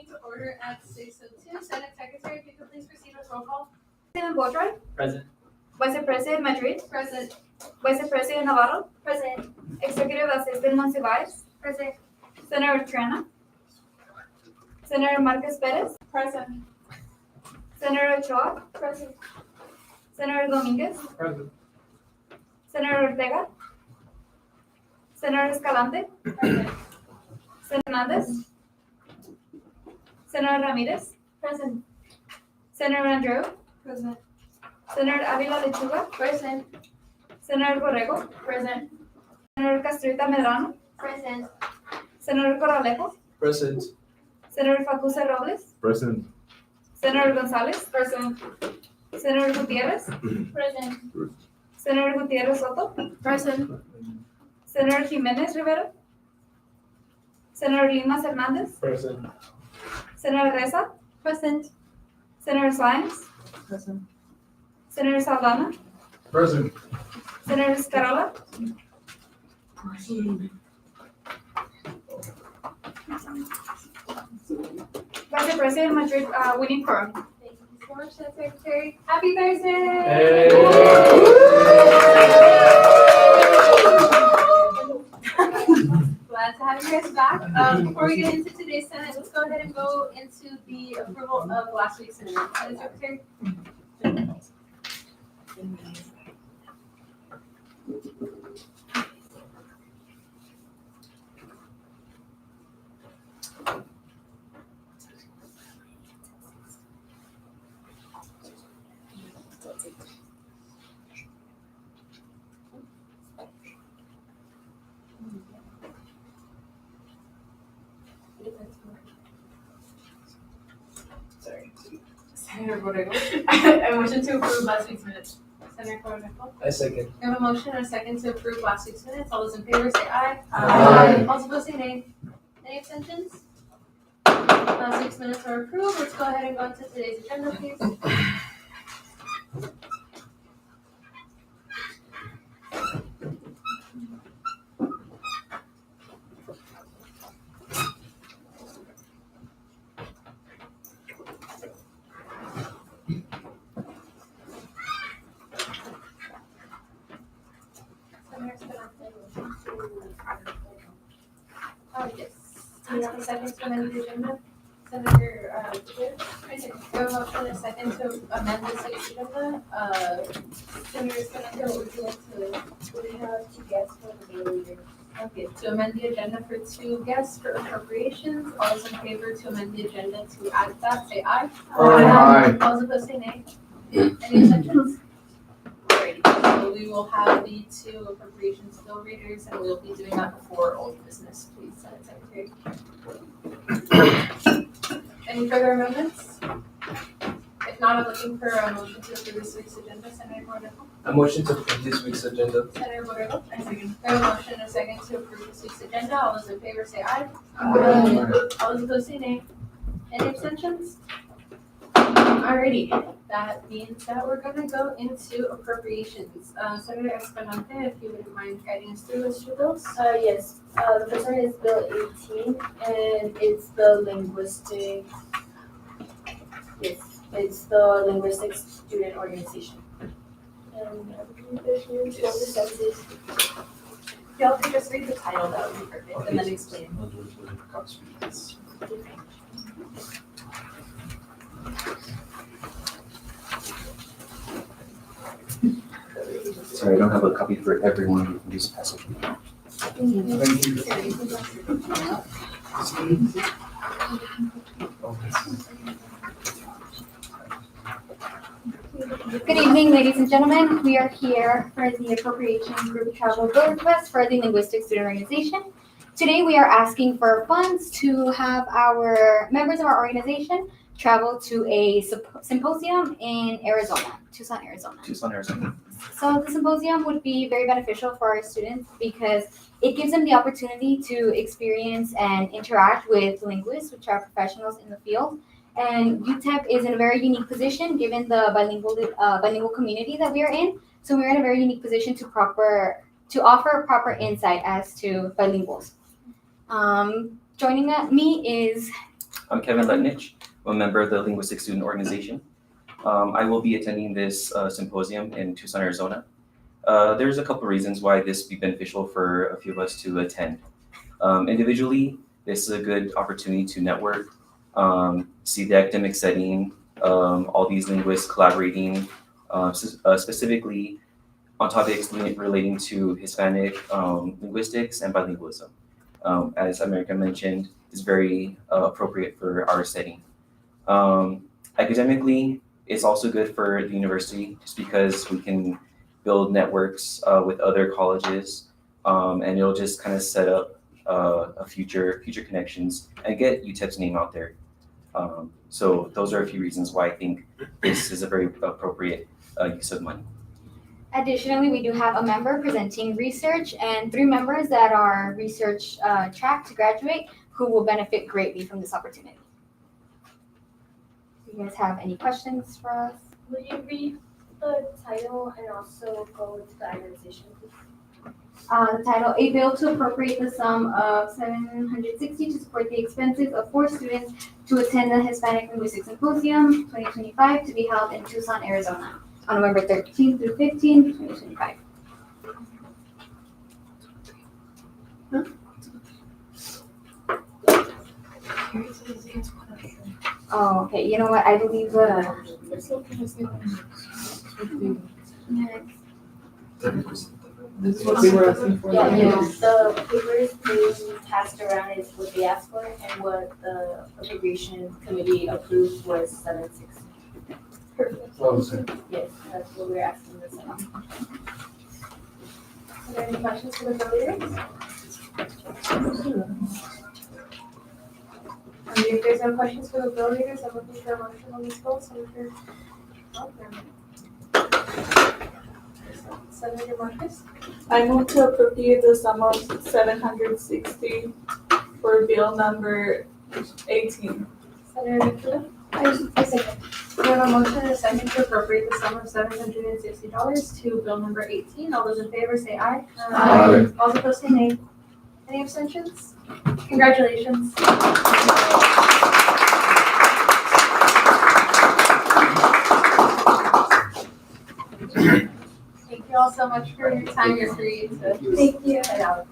to order at 6:02. Senate Secretary, if you could please proceed with roll call. President Boldroyd, Present. Vice President Madrid, Present. Vice President Navarro, Present. Executive Assistant Monsiváis, Present. Senator Triana, Senator Marquez Perez, Present. Senator Ochoa, Present. Senator Dominguez, Present. Senator Ortega, Senator Escalante, Present. Senator Hernandez, Senator Ramirez, Present. Senator Andreu, Present. Senator Avila Lechuga, Present. Senator Borrego, Present. Senator Castrita Medrano, Present. Senator Corralejo, Present. Senator Facuse Robles, Present. Senator Gonzalez, Present. Senator Gutierrez, Present. Senator Gutierrez Soto, Present. Senator Jimenez Rivera, Senator Limas Hernandez, Present. Senator Reza, Present. Senator Science, Present. Senator Saldana, Present. Senator Scarola, Vice President Madrid, winning quorum. Thank you so much, Senate Secretary. Happy Thursday! Glad to have you guys back. Before we get into today's Senate, let's go ahead and go into the approval of last week's Senate. Senate Secretary? Sorry. Senator Borrego. I motion to approve last week's minutes. Senator Borrego. I second. We have a motion and a second to approve last week's minutes. All those in favor say aye. Aye. All opposed say nay. Any abstentions? Last week's minutes are approved. Let's go ahead and go into today's agenda, please. Senator Escalante, oh, yes. Do you have a second to amend the agenda? Senator, we have a motion and a second to amend the city's agenda. Senator Escalante, what would you like to, we have two guests for the daily leader. Okay, to amend the agenda for two guests for appropriations. All those in favor to amend the agenda to add that, say aye. Aye. All those opposed say nay. Any exceptions? Alrighty, so we will have the two appropriations bill readers, and we'll be doing that before old business, please, Senate Secretary. Any further amendments? If not, I'm looking for a motion to approve this week's agenda. Senator Borrego. A motion to approve this week's agenda. Senator Borrego. I second. We have a motion and a second to approve this week's agenda. All those in favor say aye. All those opposed say nay. Any abstentions? Alrighty, that means that we're gonna go into appropriations. Senator Escalante, if you wouldn't mind guiding us through those two bills. Yes, the first one is Bill 18, and it's the linguistic student organization. And Y'all could just read the title, that would be perfect, and then explain. Sorry, I don't have a copy for everyone. You can just pass it. Good evening, ladies and gentlemen. We are here for the appropriation group travel bill request for the Linguistic Student Organization. Today we are asking for funds to have our members of our organization travel to a symposium in Arizona, Tucson, Arizona. So the symposium would be very beneficial for our students because it gives them the opportunity to experience and interact with linguists, which are professionals in the field. And UTEP is in a very unique position given the bilingual community that we are in. So we're in a very unique position to offer proper insight as to bilinguals. Joining me is I'm Kevin Letnich. I'm a member of the Linguistic Student Organization. I will be attending this symposium in Tucson, Arizona. There's a couple reasons why this would be beneficial for a few of us to attend. Individually, this is a good opportunity to network, see the academic setting, all these linguists collaborating, specifically on topics relating to Hispanic linguistics and bilingualism. As America mentioned, is very appropriate for our setting. Academically, it's also good for the university just because we can build networks with other colleges, and it'll just kind of set up a future connections and get UTEP's name out there. So those are a few reasons why I think this is a very appropriate use of money. Additionally, we do have a member presenting research and 3 members that are research track to graduate who will benefit greatly from this opportunity. Do you guys have any questions for us? Will you read the title and also go to the itemization, please? The title, A Bill to Appropriate the Sum of $760 to support the expenses of 4 students to attend the Hispanic Linguistics Symposium 2025 to be held in Tucson, Arizona on November 13th through 15th, 2025. Oh, okay. You know what? I believe This is what we were asking for. Yeah, the papers they passed around is what they asked for, and what the appropriation committee approved was 760. Perfect. Yes, that's what we're asking this time. Are there any questions for the bill leaders? If there's no questions for the bill leaders, I'm looking for a motion on this bill. Senator Marcus? I move to appropriate the sum of $760 for bill number 18. Senator McKeon? I second. We have a motion and a second to appropriate the sum of $760 to bill number 18. All those in favor say aye. Aye. All opposed say nay. Any abstentions? Congratulations. Thank you all so much for your time. You're free to Thank you. head out.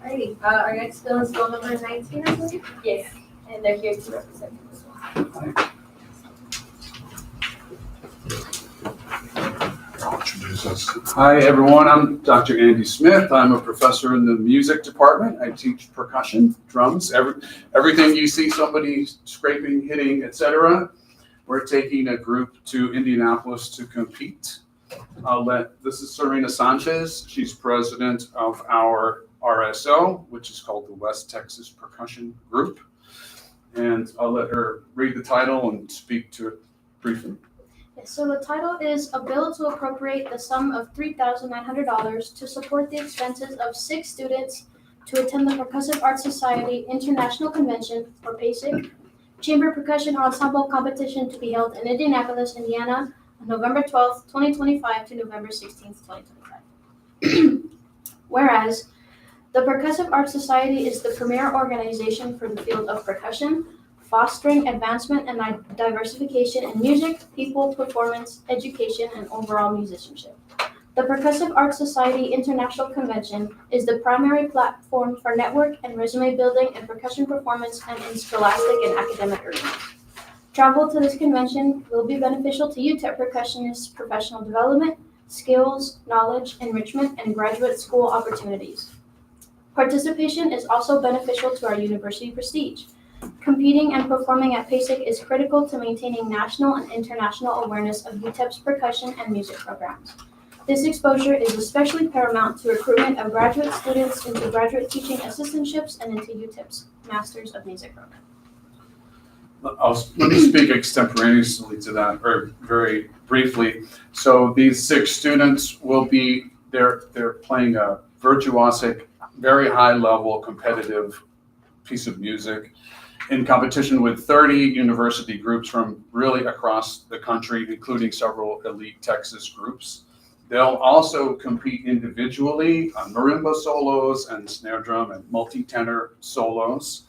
Alrighty, our next bill is bill number 19, I believe. Yes, and they're here to represent you as well. Hi, everyone. I'm Dr. Andy Smith. I'm a professor in the music department. I teach percussion, drums, everything you see somebody scraping, hitting, etc. We're taking a group to Indianapolis to compete. This is Serena Sanchez. She's president of our RSO, which is called the West Texas Percussion Group. And I'll let her read the title and speak to it briefly. So the title is A Bill to Appropriate the Sum of $3,900 to support the expenses of 6 students to attend the Percussive Arts Society International Convention, or PASIC, Chamber Percussion Ensemble Competition to be held in Indianapolis, Indiana, on November 12th, 2025 to November 16th, 2025. Whereas, the Percussive Arts Society is the premier organization for the field of percussion, fostering advancement and diversification in music, people, performance, education, and overall musicianship. The Percussive Arts Society International Convention is the primary platform for network and resume building in percussion performance and in scholastic and academic arenas. Travel to this convention will be beneficial to UTEP percussionists' professional development, skills, knowledge, enrichment, and graduate school opportunities. Participation is also beneficial to our university prestige. Competing and performing at PASIC is critical to maintaining national and international awareness of UTEP's percussion and music programs. This exposure is especially paramount to recruitment of graduate students into graduate teaching assistantships and into UTEP's Masters of Music program. Let me speak extemporaneously to that, or very briefly. So these 6 students will be, they're playing a virtuosic, very high level competitive piece of music in competition with 30 university groups from really across the country, including several elite Texas groups. They'll also compete individually on marimba solos and snare drum and multi-tenor solos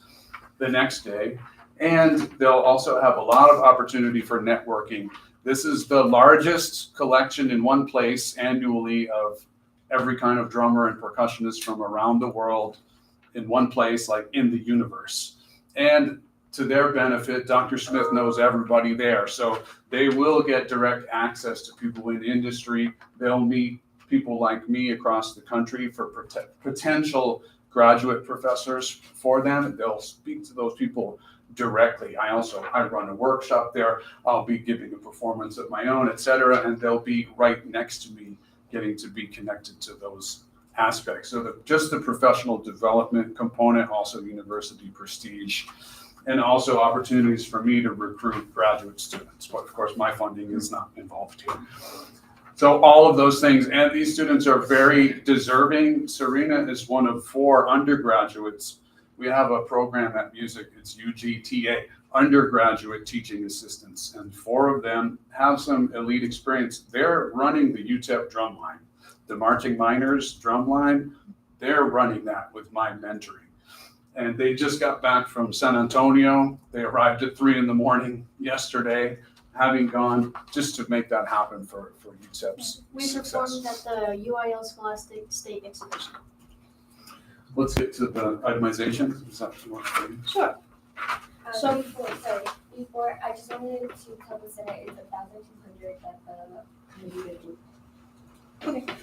the next day. And they'll also have a lot of opportunity for networking. This is the largest collection in one place annually of every kind of drummer and percussionist from around the world in one place, like in the universe. And to their benefit, Dr. Smith knows everybody there. So they will get direct access to people in industry. They'll meet people like me across the country for potential graduate professors for them. They'll speak to those people directly. I run a workshop there. I'll be giving a performance of my own, etc. And they'll be right next to me, getting to be connected to those aspects. So just the professional development component, also university prestige, and also opportunities for me to recruit graduate students. But of course, my funding is not involved here. So all of those things, and these students are very deserving. Serena is one of 4 undergraduates. We have a program at Music, it's UGTA, undergraduate teaching assistants, and 4 of them have some elite experience. They're running the UTEP drum line. The marching minors drum line, they're running that with my mentoring. And they just got back from San Antonio. They arrived at 3 a.m. yesterday, having gone just to make that happen for UTEP's We success. performed at the UIL Scholastic State Exhibition. Let's get to the itemization. Is that what we're doing? Sure. So- Before, I just wanted to tell the Senate it's 1,200 that the committee would do.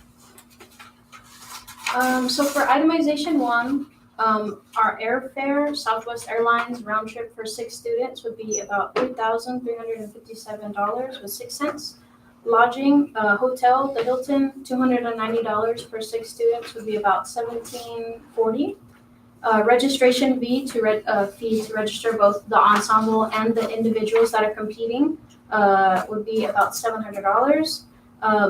So for itemization 1, our airfare, Southwest Airlines round trip for 6 students would be about $3,357 with 6 cents. Lodging, hotel, the Hilton, $290 for 6 students would be about $1,740. Registration fee to register both the ensemble and the individuals that are competing would be about $700.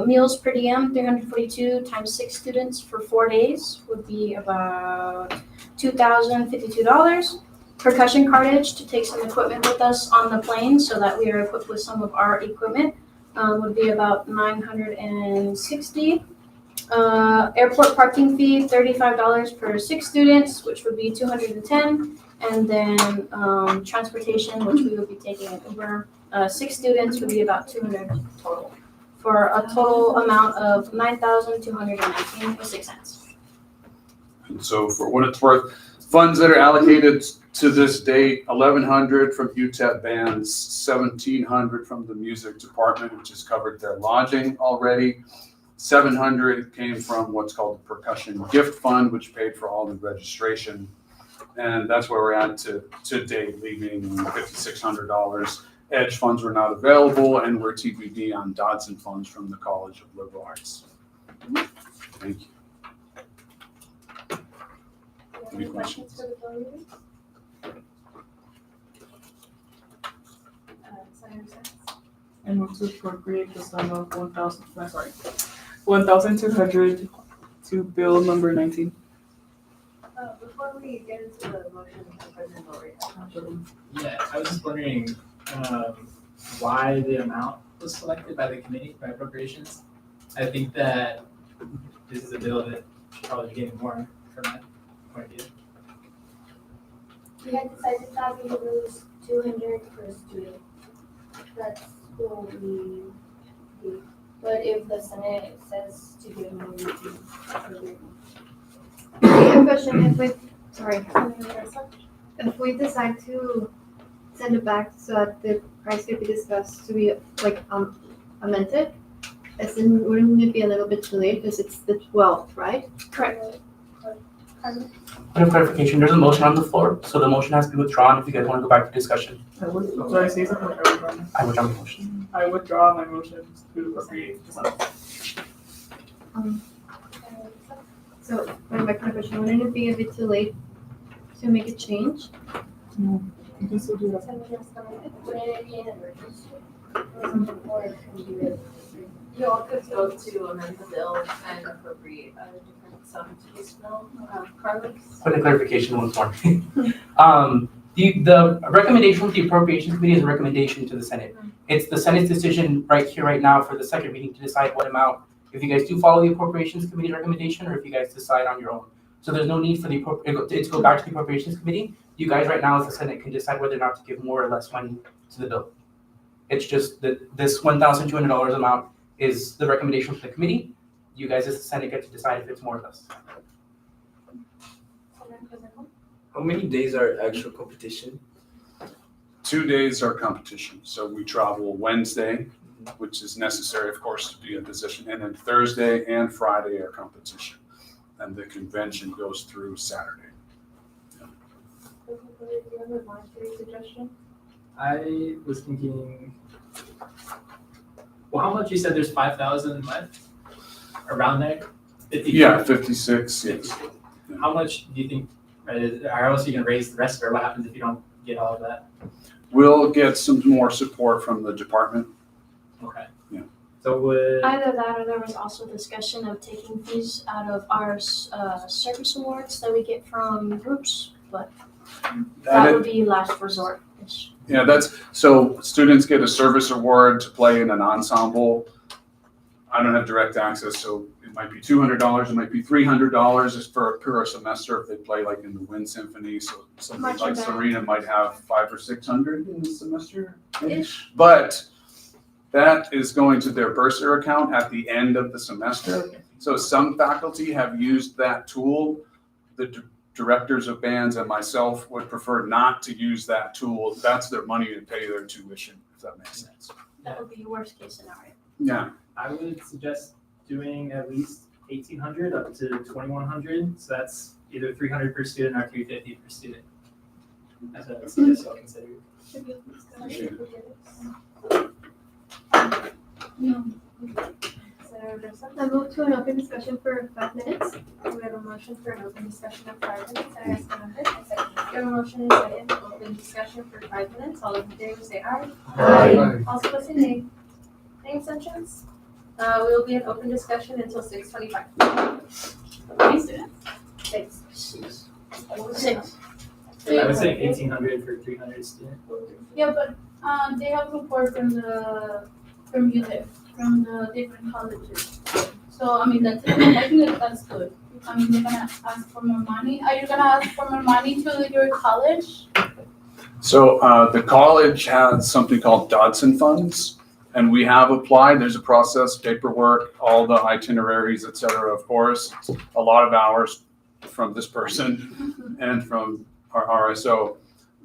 Meals per diem, 342 times 6 students for 4 days would be about $2,052. Percussion cartage to take some equipment with us on the plane so that we are equipped with some of our equipment would be about $960. Airport parking fee, $35 per 6 students, which would be $210. And then transportation, which we would be taking an Uber, 6 students would be about $200 total, for a total amount of $9,219 with 6 cents. And so for what it's worth, funds that are allocated to this date, $1,100 from UTEP bands, $1,700 from the music department, which has covered their lodging already. $700 came from what's called the percussion gift fund, which paid for all the registration. And that's where we're at to date, leaving $5,600. Edge funds were not available, and we're TBD on Dodson funds from the College of Liberal Arts. Thank you. Any questions? For the bill reading? Senator Sachs? I move to appropriate the sum of $1,200 to bill number 19. Before we get into the motion, President Lori. Yeah, I was just wondering why the amount was selected by the committee by appropriations. I think that this is a bill that should probably be getting more from that point of view. We had decided that we would lose $200 per student. That's what we do. But if the Senate says to give more, we do. I have a question. If we decide to send it back so that the price could be discussed to be amended, wouldn't it be a little bit too late because it's the 12th, right? Correct. Point of clarification, there's a motion on the floor, so the motion has to be withdrawn if you guys want to go back to discussion. Should I say something? I withdraw the motion. I withdraw my motion to appropriate the sum. So, my kind of question, wouldn't it be a bit too late to make a change? You can still do that. Wouldn't it be an emergency? Or can we do it? You all could vote to amend the bill and appropriate a different sum to this bill. Carlos? Point of clarification once more. The recommendation from the Appropriations Committee is a recommendation to the Senate. It's the Senate's decision right here, right now, for the second reading to decide what amount, if you guys do follow the Appropriations Committee recommendation, or if you guys decide on your own. So there's no need for it to go back to the Appropriations Committee. You guys right now as the Senate can decide whether or not to give more or less money to the bill. It's just that this $1,200 amount is the recommendation from the committee. You guys as the Senate get to decide if it's more or less. How many days are actual competition? 2 days are competition. So we travel Wednesday, which is necessary, of course, to be in position. And then Thursday and Friday are competition. And the convention goes through Saturday. Do you have a monetary suggestion? I was thinking, well, how much you said there's 5,000 left? Around there? 50? Yeah, 56, yes. How much do you think, or else you can raise the rest, or what happens if you don't get all of that? We'll get some more support from the department. Okay. Yeah. So would, Either that or there was also discussion of taking fees out of our service awards that we get from groups, but that would be last resort-ish. Yeah, so students get a service award to play in an ensemble. I don't have direct access, so it might be $200, it might be $300 per semester if they play like in the Wind Symphony. So something Marching like band. Serena might have 500 or 600 in the semester. But that is going to their bursar account at the end of the semester. So some faculty have used that tool. The directors of bands and myself would prefer not to use that tool. That's their money to pay their tuition, if that makes sense. That would be worst case scenario. Yeah. I would suggest doing at least 1,800 up to 2,100. So that's either 300 per student or 350 per student. That's what I would suggest y'all consider. Appreciate it. I move to an open discussion for 5 minutes. We have a motion for an open discussion of 5 minutes. I ask member. We have a motion and a second open discussion for 5 minutes. All those in favor say aye. Aye. All opposed say nay. Any abstentions? We will be in open discussion until 6:25. How many students? 6. 6. I would say 1,800 for 300 students. Yeah, but they have support from UTEP, from the different colleges. So I mean I think that's good. I mean they're gonna ask for more money. Are you gonna ask for more money to your college? So the college has something called Dodson funds, and we have applied. There's a process, paperwork, all the itineraries, et cetera, of course. A lot of hours from this person and from our RSO.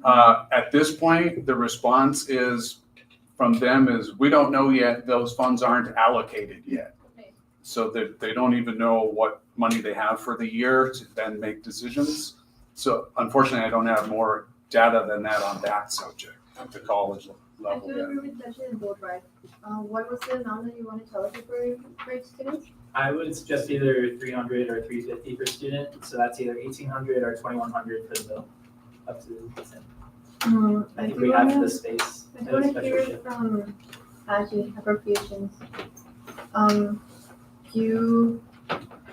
At this point, the response from them is, we don't know yet, those funds aren't allocated yet. So they don't even know what money they have for the year to then make decisions. So unfortunately, I don't have more data than that on that subject at the college I level do yet. agree with Dutch and Bold, right? What was the amount that you wanted to allocate for students? I would suggest either 300 or 350 per student. So that's either 1,800 or 2,100 for the bill, up to the same. I think we have the space. I do want to hear from Aji, appropriations.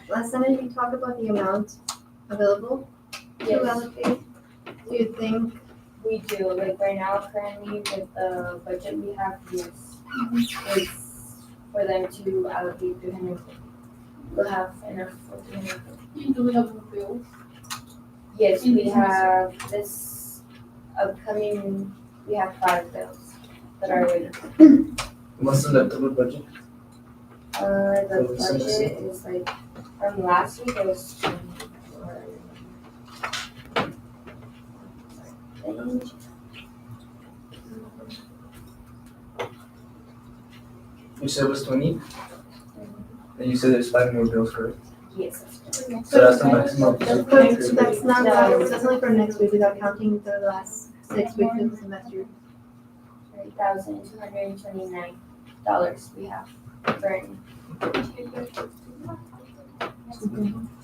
Last Senate, you talked about the amount available to Yes. allocate. Do you think, We do, like right now, currently with the budget we have, yes, it's for them to allocate 350. We'll have enough for 350. Do we have a bill? Yes, we have this upcoming, we have 5 bills that are waiting. What's the leftover budget? The budget is like, from last week, it was 24. You said it was 20? And you said there's 5 more bills, correct? Yes. So that's the maximum. that's not, that's only for next week without counting the last 6 weeks of the semester. $3,229 we have currently.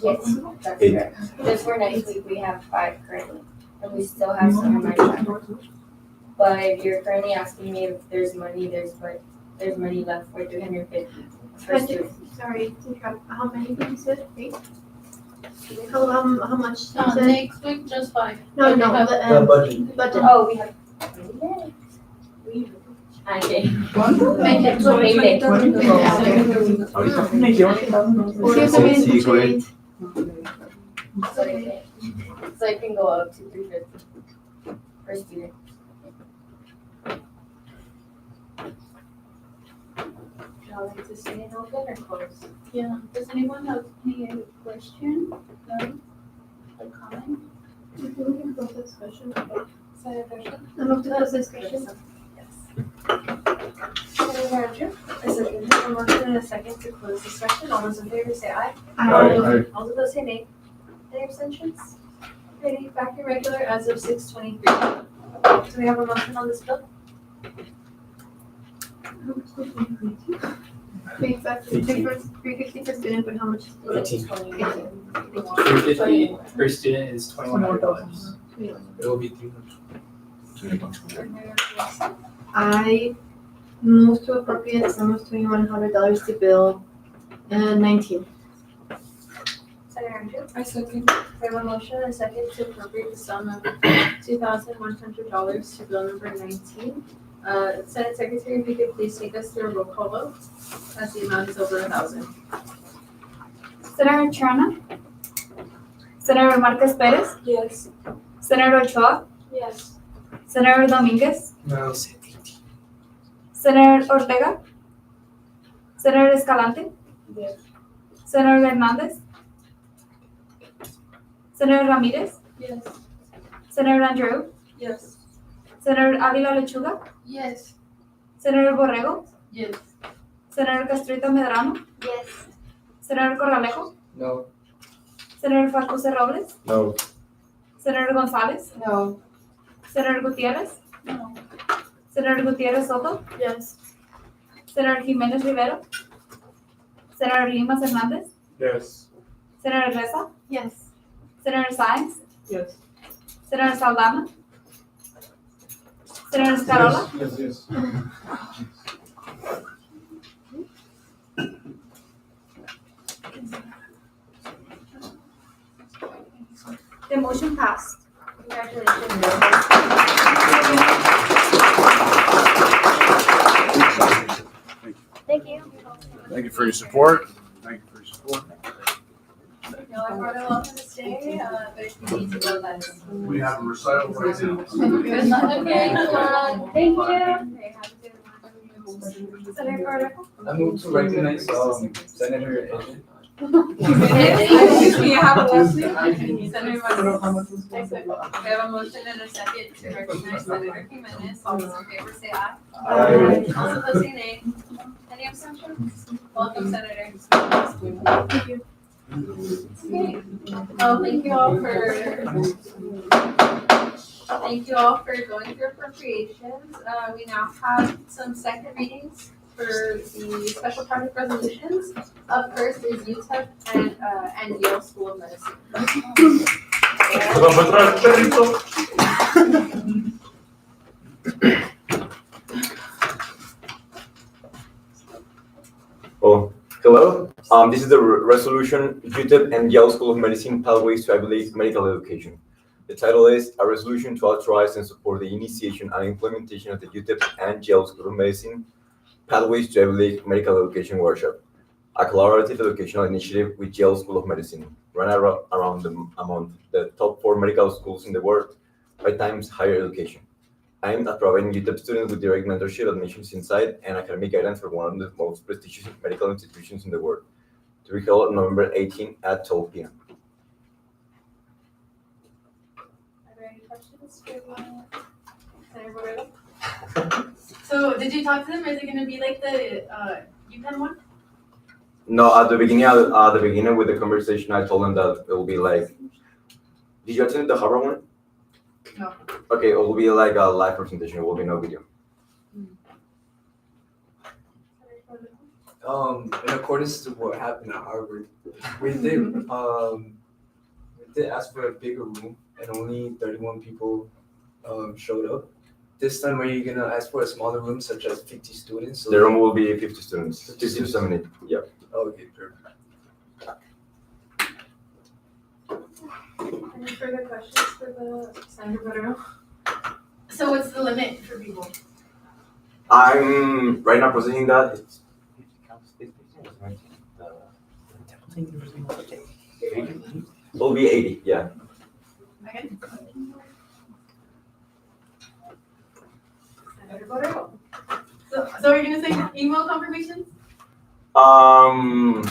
Yes, that's correct. Just for next week, we have 5 currently, and we still have some in my track. But if you're currently asking me if there's money, there's money left for 350 per student. Sorry, to interrupt. How many did you say? 8? How much? you said? Next week, just 5. No, We no, have- The budget. budget. Oh, we have. Okay. Make it So maybe they Here's the meeting. So it can go up to 350. per student. Y'all like to stay in open or close? Yeah, does anyone have any question? No? Or comment? We can close this discussion. Senator Bishop? I move to close discussion. Senator Andrew? I second. A motion and a second to close the session. All those in favor say aye. Aye. All those say nay. Any abstentions? Okay, back in regular as of 6:23. Do we have a motion on this bill? Three fifty per student, but how much? $18. 350 per student is $2,100. It will be 300. I move to appropriate the sum of $2,100 to bill 19. Senator Andrew? I second. We have a motion and a second to appropriate the sum of $2,100 to bill number 19. Senate Secretary, if you could please take us through a roll call vote, as the amount is over 1,000. Senator Triana? Senator Marquez Perez? Yes. Senator Ochoa? Yes. Senator Dominguez? No. Senator Ortega? Senator Escalante? Yes. Senator Hernandez? Senator Ramirez? Yes. Senator Andrew? Yes. Senator Avila Lechuga? Yes. Senator Borrego? Yes. Senator Castrito Medrano? Yes. Senator Corralejo? No. Senator Falcuse Robles? No. Senator Gonzalez? No. Senator Gutierrez? No. Senator Gutierrez Soto? Yes. Senator Jimenez Rivero? Senator Limas Hernandez? Yes. Senator Reza? Yes. Senator Sáenz? Yes. Senator Saldana? Senator Scarola? Yes. The motion passed. Thank you. Thank you for your support. Thank you for your support. Y'all are more than welcome to stay, but if you need to go, that's. We have a recital right now. Good luck. Okay, good luck. Thank you. Okay, have a good one. Senator Corrado? I move to recognize Senator Edwin. Excuse me, I have a last name. Senator Martinez. We have a motion and a second to recognize Senator Jimenez. All those in favor say aye. Aye. All opposed say nay. Any abstentions? Welcome, Senator. Okay. Oh, thank you all for going through appropriations. We now have some second readings for the special project resolutions. Up first is UTEP and Yale School of Medicine. Oh, hello. This is the resolution UTEP and Yale School of Medicine Pathways to Ivy League Medical Education. The title is a resolution to authorize and support the initiation and implementation of the UTEP and Yale School of Medicine Pathways to Ivy League Medical Education Workshop, a collaborative educational initiative with Yale School of Medicine, run among the top 4 medical schools in the world by Times Higher Education, aimed at providing UTEP students with direct mentorship, admissions insight, and academic guidance for one of the most prestigious medical institutions in the world, to be held on November 18 at 12 p.m. Are there any questions for Senator Borrego? So did you talk to them? Is it gonna be like the UPenn one? No, at the beginning with the conversation, I told them that it will be like, did you attend the Harvard one? No. Okay, it will be like a live presentation. It will be no video. In accordance to what happened at Harvard, we did ask for a bigger room and only 31 people showed up. This time, are you gonna ask for a smaller room, such as 50 students? So The room will be 50 students, 50 to 70. Yeah. Okay, perfect. Any further questions for the Senator Borrego? So what's the limit for people? I'm right now processing that. It will be 80. Yeah. Okay. So are you gonna say email confirmations? I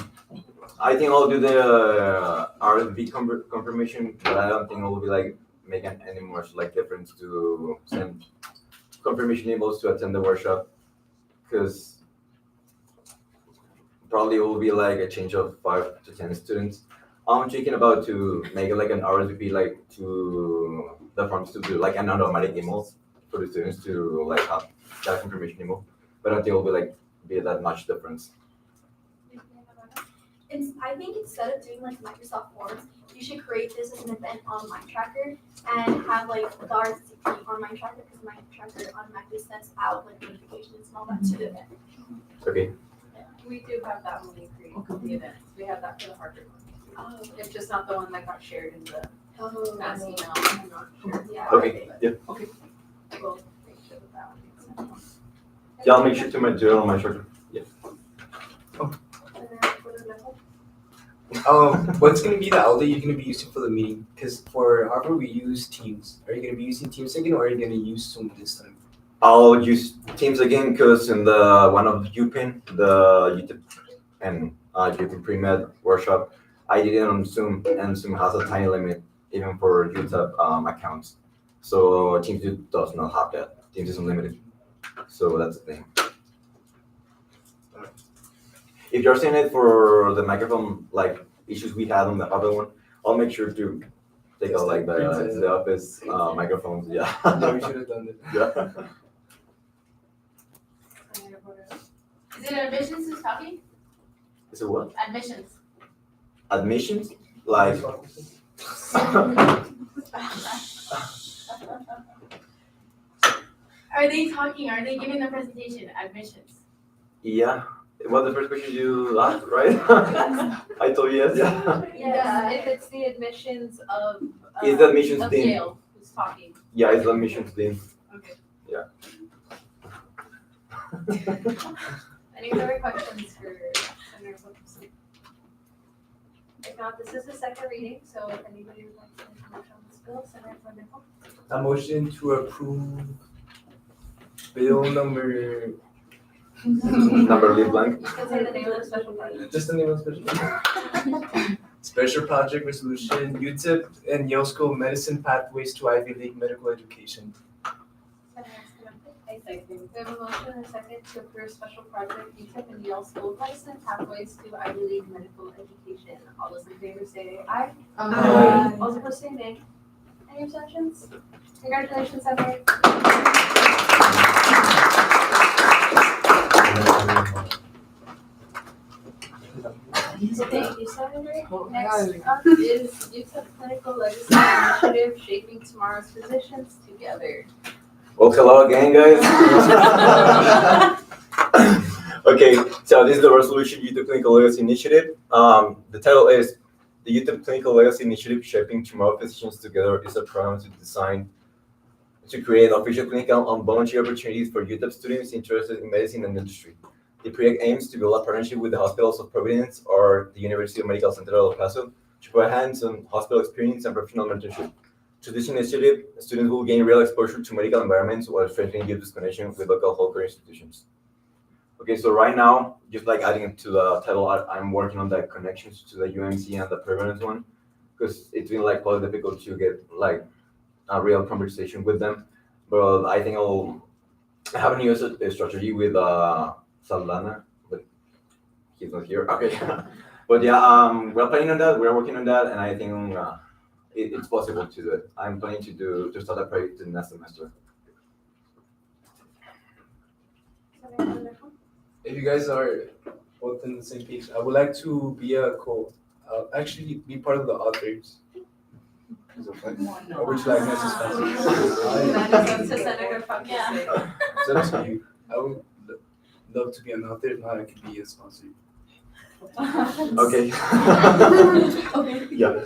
think I'll do the RSV confirmation, but I don't think it will be like making any much like difference to send confirmation emails to attend the workshop, because probably it will be like a change of 5 to 10 students. I'm thinking about to make it like an RSVP, like to the forms to do like an automatic emails for the students to like have that confirmation email, but I don't think it will be like be that much difference. I think instead of doing like Microsoft Forms, you should create this as an event on MindTracker and have like the RSVP on MindTracker, because MindTracker automatically sends out like notifications and all that to the event. Okay. We do have that when we create the events. We have that for the Harvard one. It's just not the one that got shared in the mass email. I'm not sure. Yeah. Okay, yeah. Okay. We'll make sure that one gets sent. Yeah, I'll make sure to do it on my short. What's gonna be the outlet you're gonna be using for the meeting? Because for Harvard we use Teams. Are you gonna be using Teams again, or are you gonna use Zoom this time? I'll use Teams again because in the one of UPenn, the UTEP and UTEP pre-med workshop, I did it on Zoom, and Zoom has a tiny limit even for UTEP accounts. So Teams does not have that. Teams is unlimited. So that's the thing. If you're saying it for the microphone like issues we had on the other one, I'll make sure to take out like the office microphones. Yeah. Yeah, we should have done it. Yeah. Is it admissions who's talking? Is it what? Admissions. Admissions? Like. Are they talking? Are they giving the presentation? Admissions. Yeah. What the first question you asked, right? I told you yes. Yeah. Yeah, if it's the admissions of. It's the admissions of team. Yale who's talking. Yeah, it's the admissions team. Okay. Yeah. Any other questions for Senator Wilkerson? If not, this is the second reading, so if anybody would like to make a motion on this bill, Senator Vanderpool. A motion to approve bill number. Number leave blank. You can say the name of the special project. Just the name of the special project. Special project resolution, UTEP and Yale School of Medicine pathways to Ivy League medical education. Senator Escalante. I second. We have a motion and a second to approve special project UTEP and Yale School of Medicine pathways to Ivy League medical education. All those in favor say aye. Aye. All those opposed say nay. Any abstentions? Congratulations, Senator. Thank you, Senator. Next up is UTEP Clinical Legacy Initiative, Shaping Tomorrow's Physicians Together. Well, hello again, guys. Okay, so this is the resolution UTEP Clinical Legacy Initiative. The title is the UTEP Clinical Legacy Initiative Shaping Tomorrow Physicians Together is a program to create official clinical and volunteer opportunities for UTEP students interested in medicine and industry. The project aims to build a partnership with the Hospitals of Providence or the University of Medical Center El Paso to provide hands-on hospital experience and professional mentorship. Through this initiative, students will gain real exposure to medical environments while strengthening UTEP's connection with local healthcare institutions. Okay, so right now, just like adding to the title, I'm working on the connections to the UMC and the Providence one, because it's been like quite difficult to get like a real conversation with them. But I think I haven't used a strategy with Saldana, but he's not here. Okay. But yeah, we're planning on that, we're working on that, and I think it's possible to do it. I'm planning to start a project in next semester. If you guys are both on the same page, I would like to be actually be part of the authors. Or would you like me to sponsor? That is up to Senator Fuentes. It's up to you. I would love to be an author. If not, I could be a sponsor. Okay. Yeah.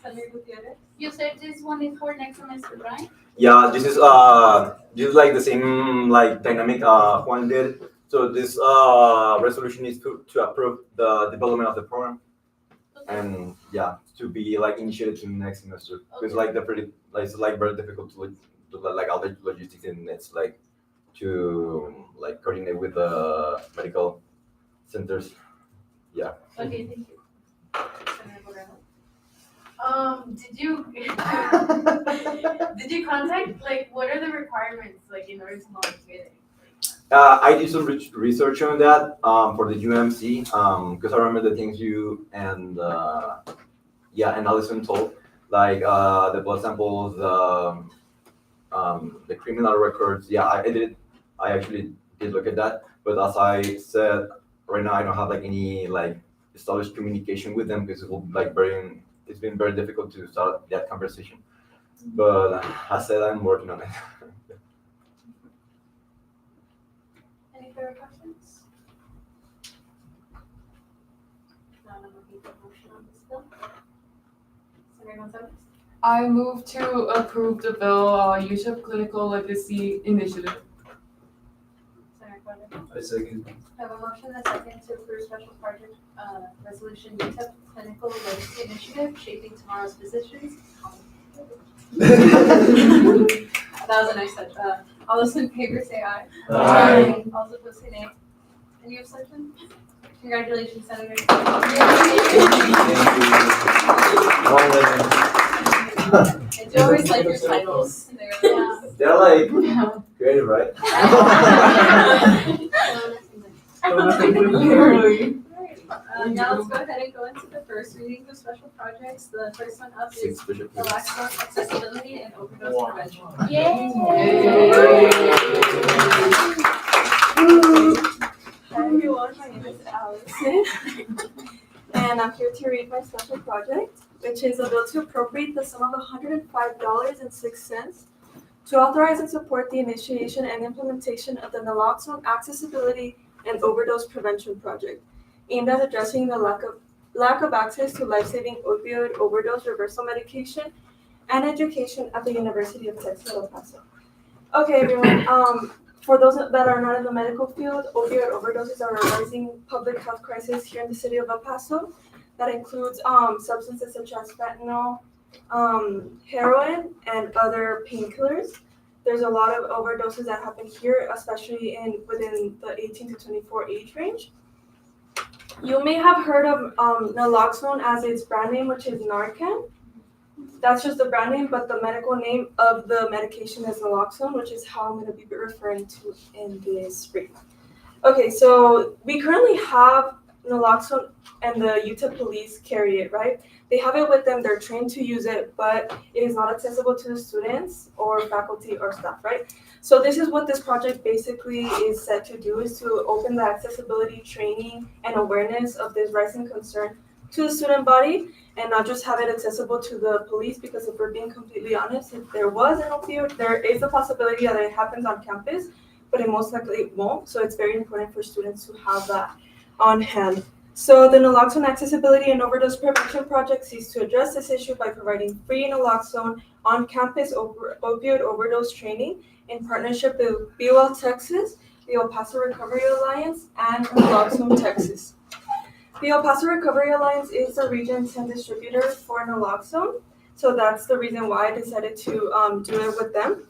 Senator Gutierrez. You said this one is for next semester, right? Yeah, this is like the same like dynamic Juan did. So this resolution is to approve the development of the program, and yeah, to be like initiated to next semester. Because like it's like very difficult to do like all the logistics, and it's like to like coordinate with the medical centers. Yeah. Okay, thank you. Senator Moreno. Did you, did you contact, like, what are the requirements, like, in order to volunteer there? I did some research on that for the UMC because I remember the things you and and Allison told, like the blood samples, the criminal records. Yeah, I actually did look at that, but as I said, right now I don't have like any like established communication with them because it's been very difficult to start that conversation. But I said I'm working on it. Any further questions? No, I'm looking for a motion on this bill. Senator Gonzalez? I move to approve the bill, UTEP Clinical Legacy Initiative. Senator Guadalupe? I second. I have a motion and a second to approve special project, resolution UTEP Clinical Legacy Initiative, shaping tomorrow's physicians. That was a nice touch. All those in favor say aye. Aye. All those opposed say nay. Any abstentions? Congratulations, Senator. I do always like your titles. They're like creative, right? Now let's go ahead and go into the first reading of special projects. The first one up is the last one, accessibility and overdose prevention. Hi everyone, my name is Allison, and I'm here to read my special project, which is a bill to appropriate the sum of $105.06 to authorize and support the initiation and implementation of the naloxone accessibility and overdose prevention project, aimed at addressing the lack of access to life-saving opioid overdose reversal medication and education at the University of Texas El Paso. Okay, everyone. For those that are not in the medical field, opioid overdoses are a rising public health crisis here in the city of El Paso that includes substances such as fentanyl, heroin, and other painkillers. There's a lot of overdoses that happen here, especially within the 18 to 24 age range. You may have heard of naloxone as its brand name, which is Narcan. That's just the brand name, but the medical name of the medication is naloxone, which is how I'm going to be referring to in this brief. Okay, so we currently have naloxone and the UTEP police carry it, right? They have it with them, they're trained to use it, but it is not accessible to the students or faculty or staff, right? So this is what this project basically is set to do, is to open the accessibility training and awareness of this rising concern to the student body, and not just have it accessible to the police, because if we're being completely honest, if there was an opioid, there is a possibility that it happens on campus, but it most likely won't. So it's very important for students to have that on hand. So the naloxone accessibility and overdose prevention project seeks to address this issue by providing free naloxone on-campus opioid overdose training in partnership with BOL Texas, the El Paso Recovery Alliance, and Naloxone Texas. The El Paso Recovery Alliance is the Region 10 distributor for naloxone, so that's the reason why I decided to do it with them.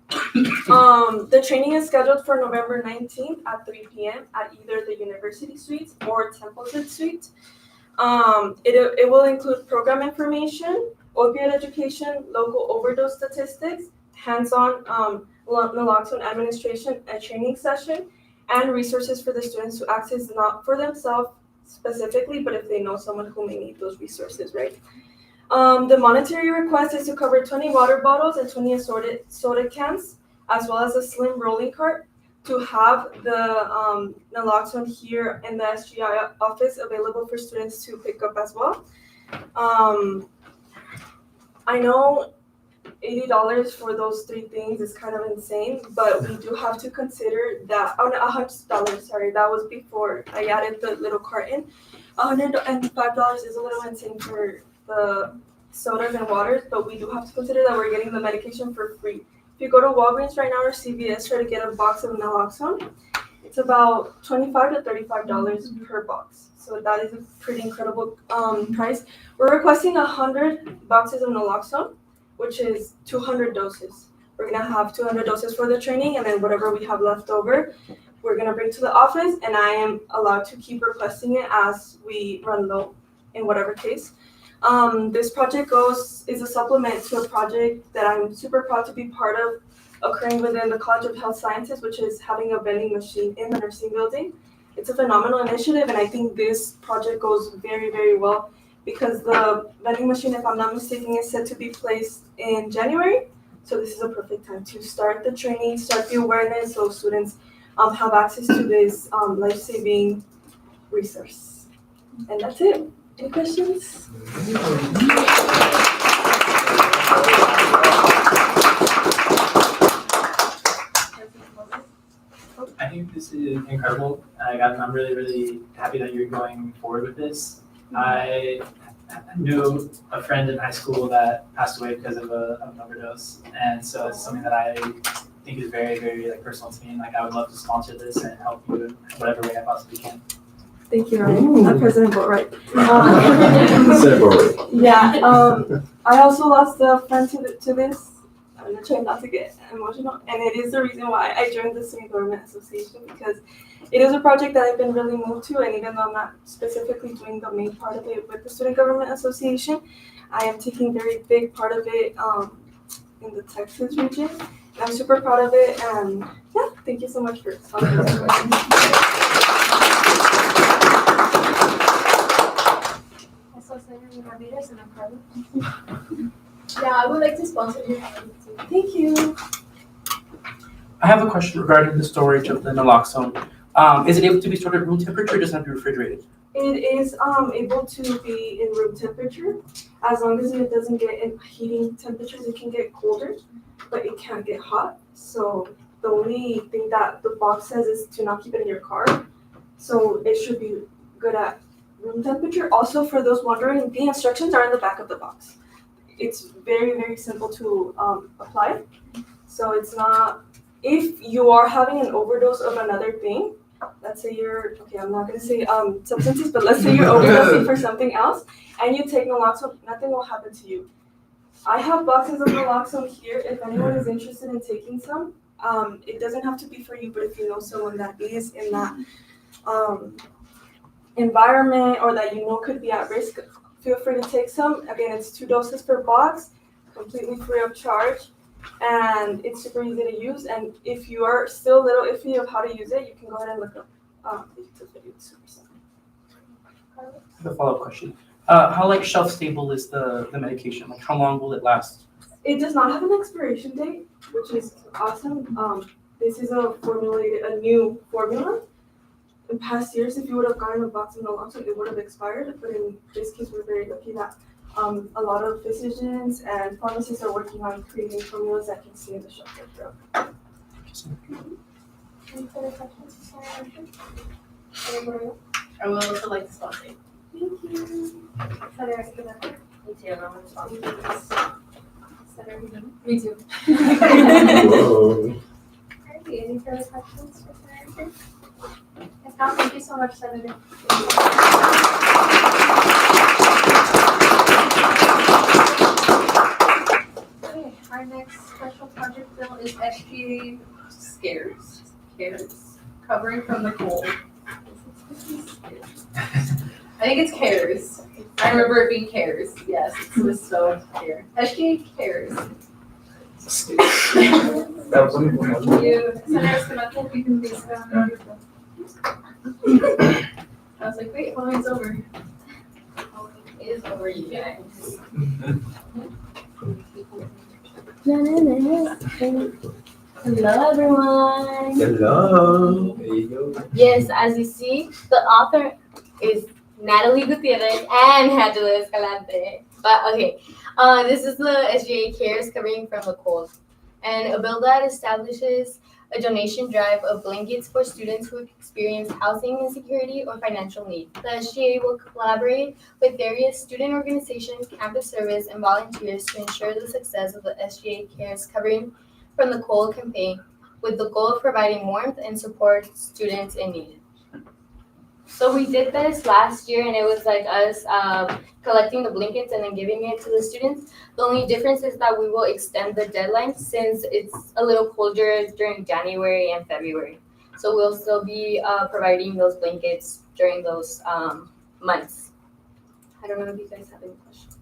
The training is scheduled for November 19th at 3 p.m. at either the University Suites or Templeton Suite. It will include program information, opioid education, local overdose statistics, hands-on naloxone administration, a training session, and resources for the students to access, not for themselves specifically, but if they know someone who may need those resources, right? The monetary request is to cover 20 water bottles and 20 assorted soda cans, as well as a slim rolling cart, to have the naloxone here in the SGA office available for students to pick up as well. I know $80 for those three things is kind of insane, but we do have to consider that, $100, sorry, that was before I added the little carton. $105 is a little insane for the sodas and waters, but we do have to consider that we're getting the medication for free. If you go to Walgreens right now or CVS, try to get a box of naloxone, it's about $25 to $35 per box. So that is a pretty incredible price. We're requesting 100 boxes of naloxone, which is 200 doses. We're gonna have 200 doses for the training, and then whatever we have left over, we're gonna bring to the office, and I am allowed to keep requesting it as we run low in whatever case. This project is a supplement to a project that I'm super proud to be part of, occurring within the College of Health Sciences, which is having a vending machine in the nursing building. It's a phenomenal initiative, and I think this project goes very, very well because the vending machine, if I'm not mistaken, is set to be placed in January. So this is a perfect time to start the training, start the awareness, so students have access to this life-saving resource. And that's it. Any questions? I think this is incredible. I'm really, really happy that you're going forward with this. I knew a friend in high school that passed away because of an overdose, and so it's something that I think is very, very like personal to me. And like I would love to sponsor this and help you in whatever way I possibly can. Thank you, Ryan. I'm President Boatwright. I also lost a friend to this. I'm gonna try not to get emotional, and it is the reason why I joined the Student Government Association, because it is a project that I've been really moved to, and even though I'm not specifically doing the main part of it with the Student Government Association, I am taking very big part of it in the Texas region. And I'm super proud of it, and yeah, thank you so much for sponsoring this question. Yeah, I would like to sponsor you. Thank you. I have a question regarding the storage of the naloxone. Is it able to be stored at room temperature or does it have to be refrigerated? It is able to be in room temperature as long as it doesn't get in heating temperatures. It can get colder, but it can't get hot. So the only thing that the box says is to not keep it in your car. So it should be good at room temperature. Also, for those wondering, the instructions are in the back of the box. It's very, very simple to apply. So it's not, if you are having an overdose of another thing, let's say I'm not going to say substances, but let's say you're overdosing for something else and you take naloxone, nothing will happen to you. I have boxes of naloxone here. If anyone is interested in taking some, it doesn't have to be for you, but if you know someone that is in that environment or that you know could be at risk, feel free to take some. Again, it's 2 doses per box, completely free of charge, and it's super easy to use. And if you are still a little iffy of how to use it, you can go ahead and look up the YouTube video. It's super simple. I have a follow-up question. How shelf stable is the medication? Like how long will it last? It does not have an expiration date, which is awesome. This is a new formula. In past years, if you would have gotten a box of naloxone, it would have expired. But in this case, we're very lucky that a lot of physicians and pharmacists are working on creating formulas that can stay in the shelf life forever. Any further questions? I would also like to sponsor. Thank you. Senator Escobar. Me too, I'm gonna sponsor. Senator Me too. Whoa. Alrighty, any further questions for Senator? If not, thank you so much, Senator. Okay, our next special project bill is SGA CARES, covering from the cold. I think it's CARES. I remember it being CARES. Yes, it's misspelled here. SGA CARES. You, Senator Escamilla, you can please go on. I was like, wait, it's over. It is over, you guys. Hello, everyone. Hello. There you go. Yes, as you see, the author is Natalie Gutierrez and Angela Escalante. But okay, this is the SGA CARES covering from the cold, and a bill that establishes a donation drive of blankets for students who experience housing insecurity or financial need. The SGA will collaborate with various student organizations, campus service, and volunteers to ensure the success of the SGA CARES Covering from the Cold campaign, with the goal of providing warmth and support students in need. So we did this last year, and it was like us collecting the blankets and then giving it to the students. The only difference is that we will extend the deadline since it's a little colder during January and February. So we'll still be providing those blankets during those months. I don't know if you guys have any questions.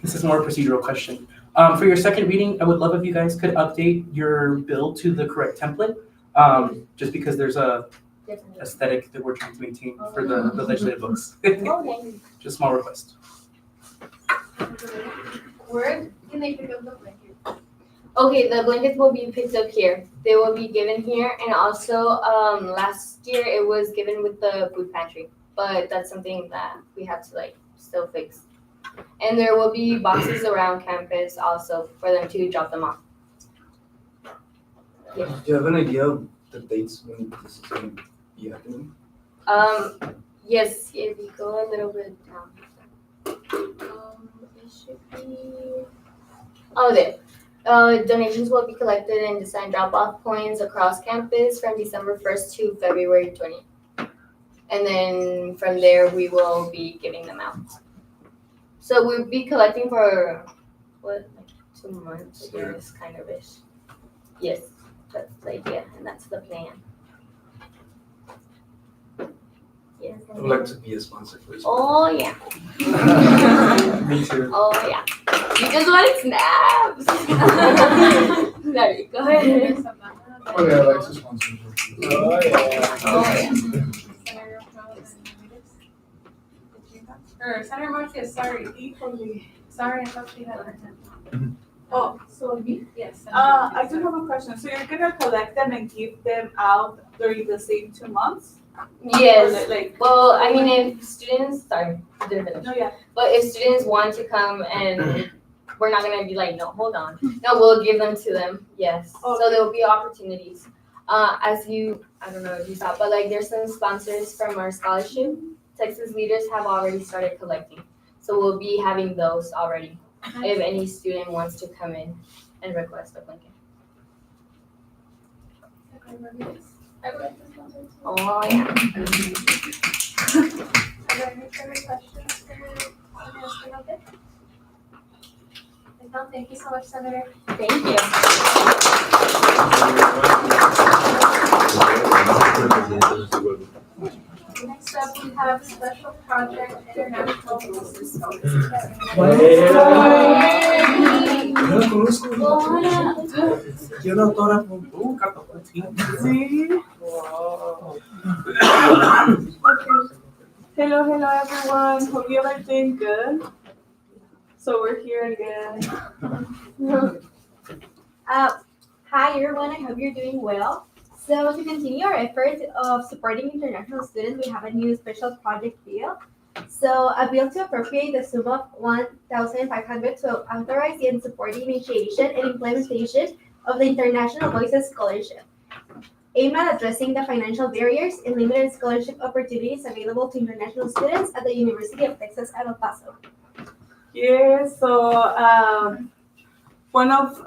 This is more a procedural question. For your second reading, I would love if you guys could update your bill to the correct template, just because there's a aesthetic that we're trying to maintain for the legislative books. Okay. Just small request. Where can they pick up the blanket? Okay, the blankets will be picked up here. They will be given here, and also last year it was given with the food pantry, but that's something that we have to like still fix. And there will be boxes around campus also for them to drop them off. Do you have an idea of the dates when this is going to be happening? Yes, if you go a little bit down. It should be. Oh, there. Donations will be collected and assigned drop-off points across campus from December 1st to February 20th. And then from there, we will be giving them out. So we'll be collecting for, what, like 2 months, I guess, kind of ish. Yes, that's the idea, and that's the plan. Yes. I would like to be a sponsor for this. Oh, yeah. Me too. Oh, yeah. You just wanted snaps. Sorry, go ahead. Oh, yeah, I like to sponsor. Oh, yeah. Oh, yeah. Senator Rose and Luis? Did you have? Or Senator Marquez, sorry. Equally. Sorry, I thought she had her hand. Oh, So me? Yes. I do have a question. So you're gonna collect them and give them out during the same 2 months? Yes. Or like, Well, I mean, if students, sorry, I didn't finish. no, yeah. But if students want to come and we're not gonna be like, no, hold on. No, we'll give them to them. Yes. So Okay. there will be opportunities. As you, I don't know if you saw, but like there's some sponsors from our scholarship. Texas leaders have already started collecting. So we'll be having those already. If any student wants to come in and request a blanket. I would like to sponsor too. Oh, yeah. Are there any further questions for Senator Escalante? If not, thank you so much, Senator. Thank you. Next up, we have Special Project International Business Scholarship. Quiero autógrafo. Sí. Hello, everyone. Hope you are doing good. So we're here again. Hi everyone, I hope you're doing well. So to continue our efforts of supporting international students, we have a new special project bill. So a bill to appropriate the sum of $1,500 to authorize and support the initiation and implementation of the International Voices Scholarship, aimed at addressing the financial barriers and limited scholarship opportunities available to international students at the University of Texas at El Paso. Yeah, so one of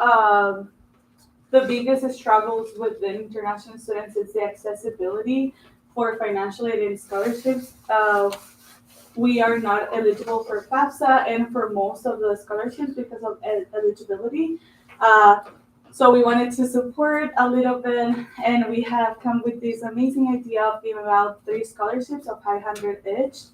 the biggest struggles with the international students is the accessibility for financial aid and scholarships. We are not eligible for FAFSA and for most of the scholarships because of eligibility. So we wanted to support a little bit, and we have come with this amazing idea of giving out 3 scholarships of $500 each.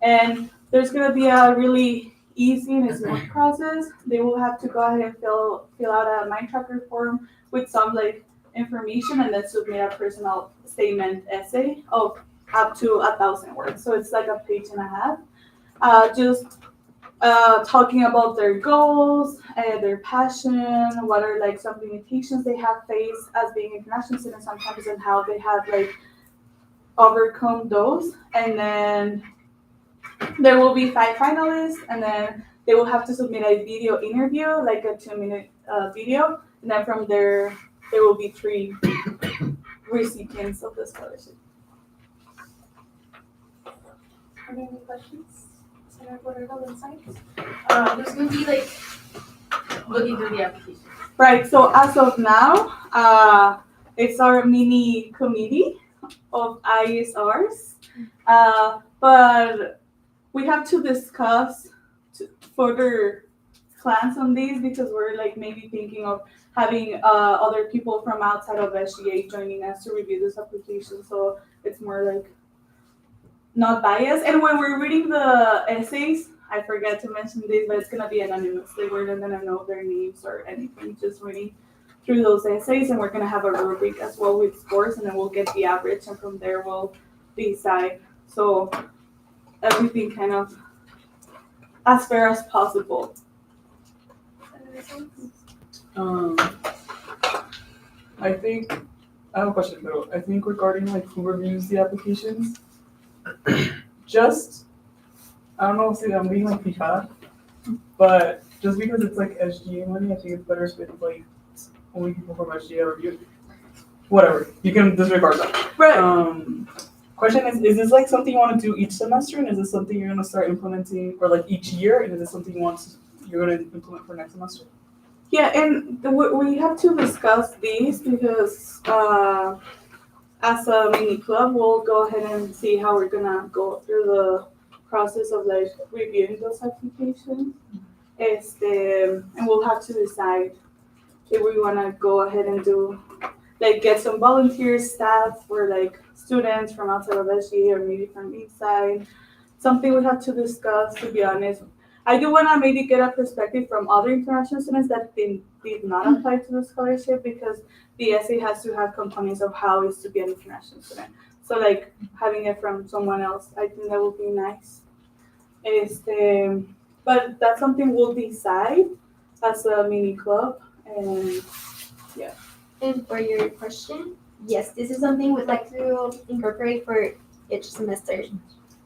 And there's going to be a really easy and smooth process. They will have to go ahead and fill out a mind tracker form with some like information and then submit a personal statement essay of up to 1,000 words. So it's like a page and a half. Just talking about their goals, their passion, what are like some limitations they have faced as being international students sometimes, and how they have like overcome those. And then there will be 5 finalists, and then they will have to submit a video interview, like a 2-minute video. And then from there will be 3 recipients of the scholarship. Are there any questions? Senator Borrego, insights? There's gonna be like looking through the application. Right, so as of now, It's our mini committee of ISRs. But we have to discuss further plans on these because we're like maybe thinking of having other people from outside of SGA joining us to review this application. So it's more like not biased. And when we're reading the essays, I forget to mention this, but it's gonna be anonymous. Like we're not gonna know their names or anything. Just reading through those essays, and we're gonna have a rubric as well with scores, and then we'll get the average, and from there we'll decide. So everything kind of as fair as possible. I think I have a question though. I think regarding like who reviews the applications, just I don't know if I'm being like picada, but just because it's like SGA money, I think it's better if it's like only people from SGA review. Whatever, you can disregard that. Right. Question is this like something you want to do each semester, and is this something you're gonna start implementing, or like each year, and is this something you're gonna implement for next semester? Yeah, and we have to discuss these because as a mini club, we'll go ahead and see how we're gonna go through the process of like reviewing those applications. And we'll have to decide if we wanna go ahead and do like get some volunteers, staff, or like students from outside of SGA or maybe from inside. Something we have to discuss, to be honest. I do want to maybe get a perspective from other international students that did not apply to the scholarship because the essay has to have components of how it's to be an international student. So like having it from someone else, I think that would be nice. But that's something we'll decide as a mini club, and yeah. And for your question, yes, this is something we'd like to incorporate for each semester.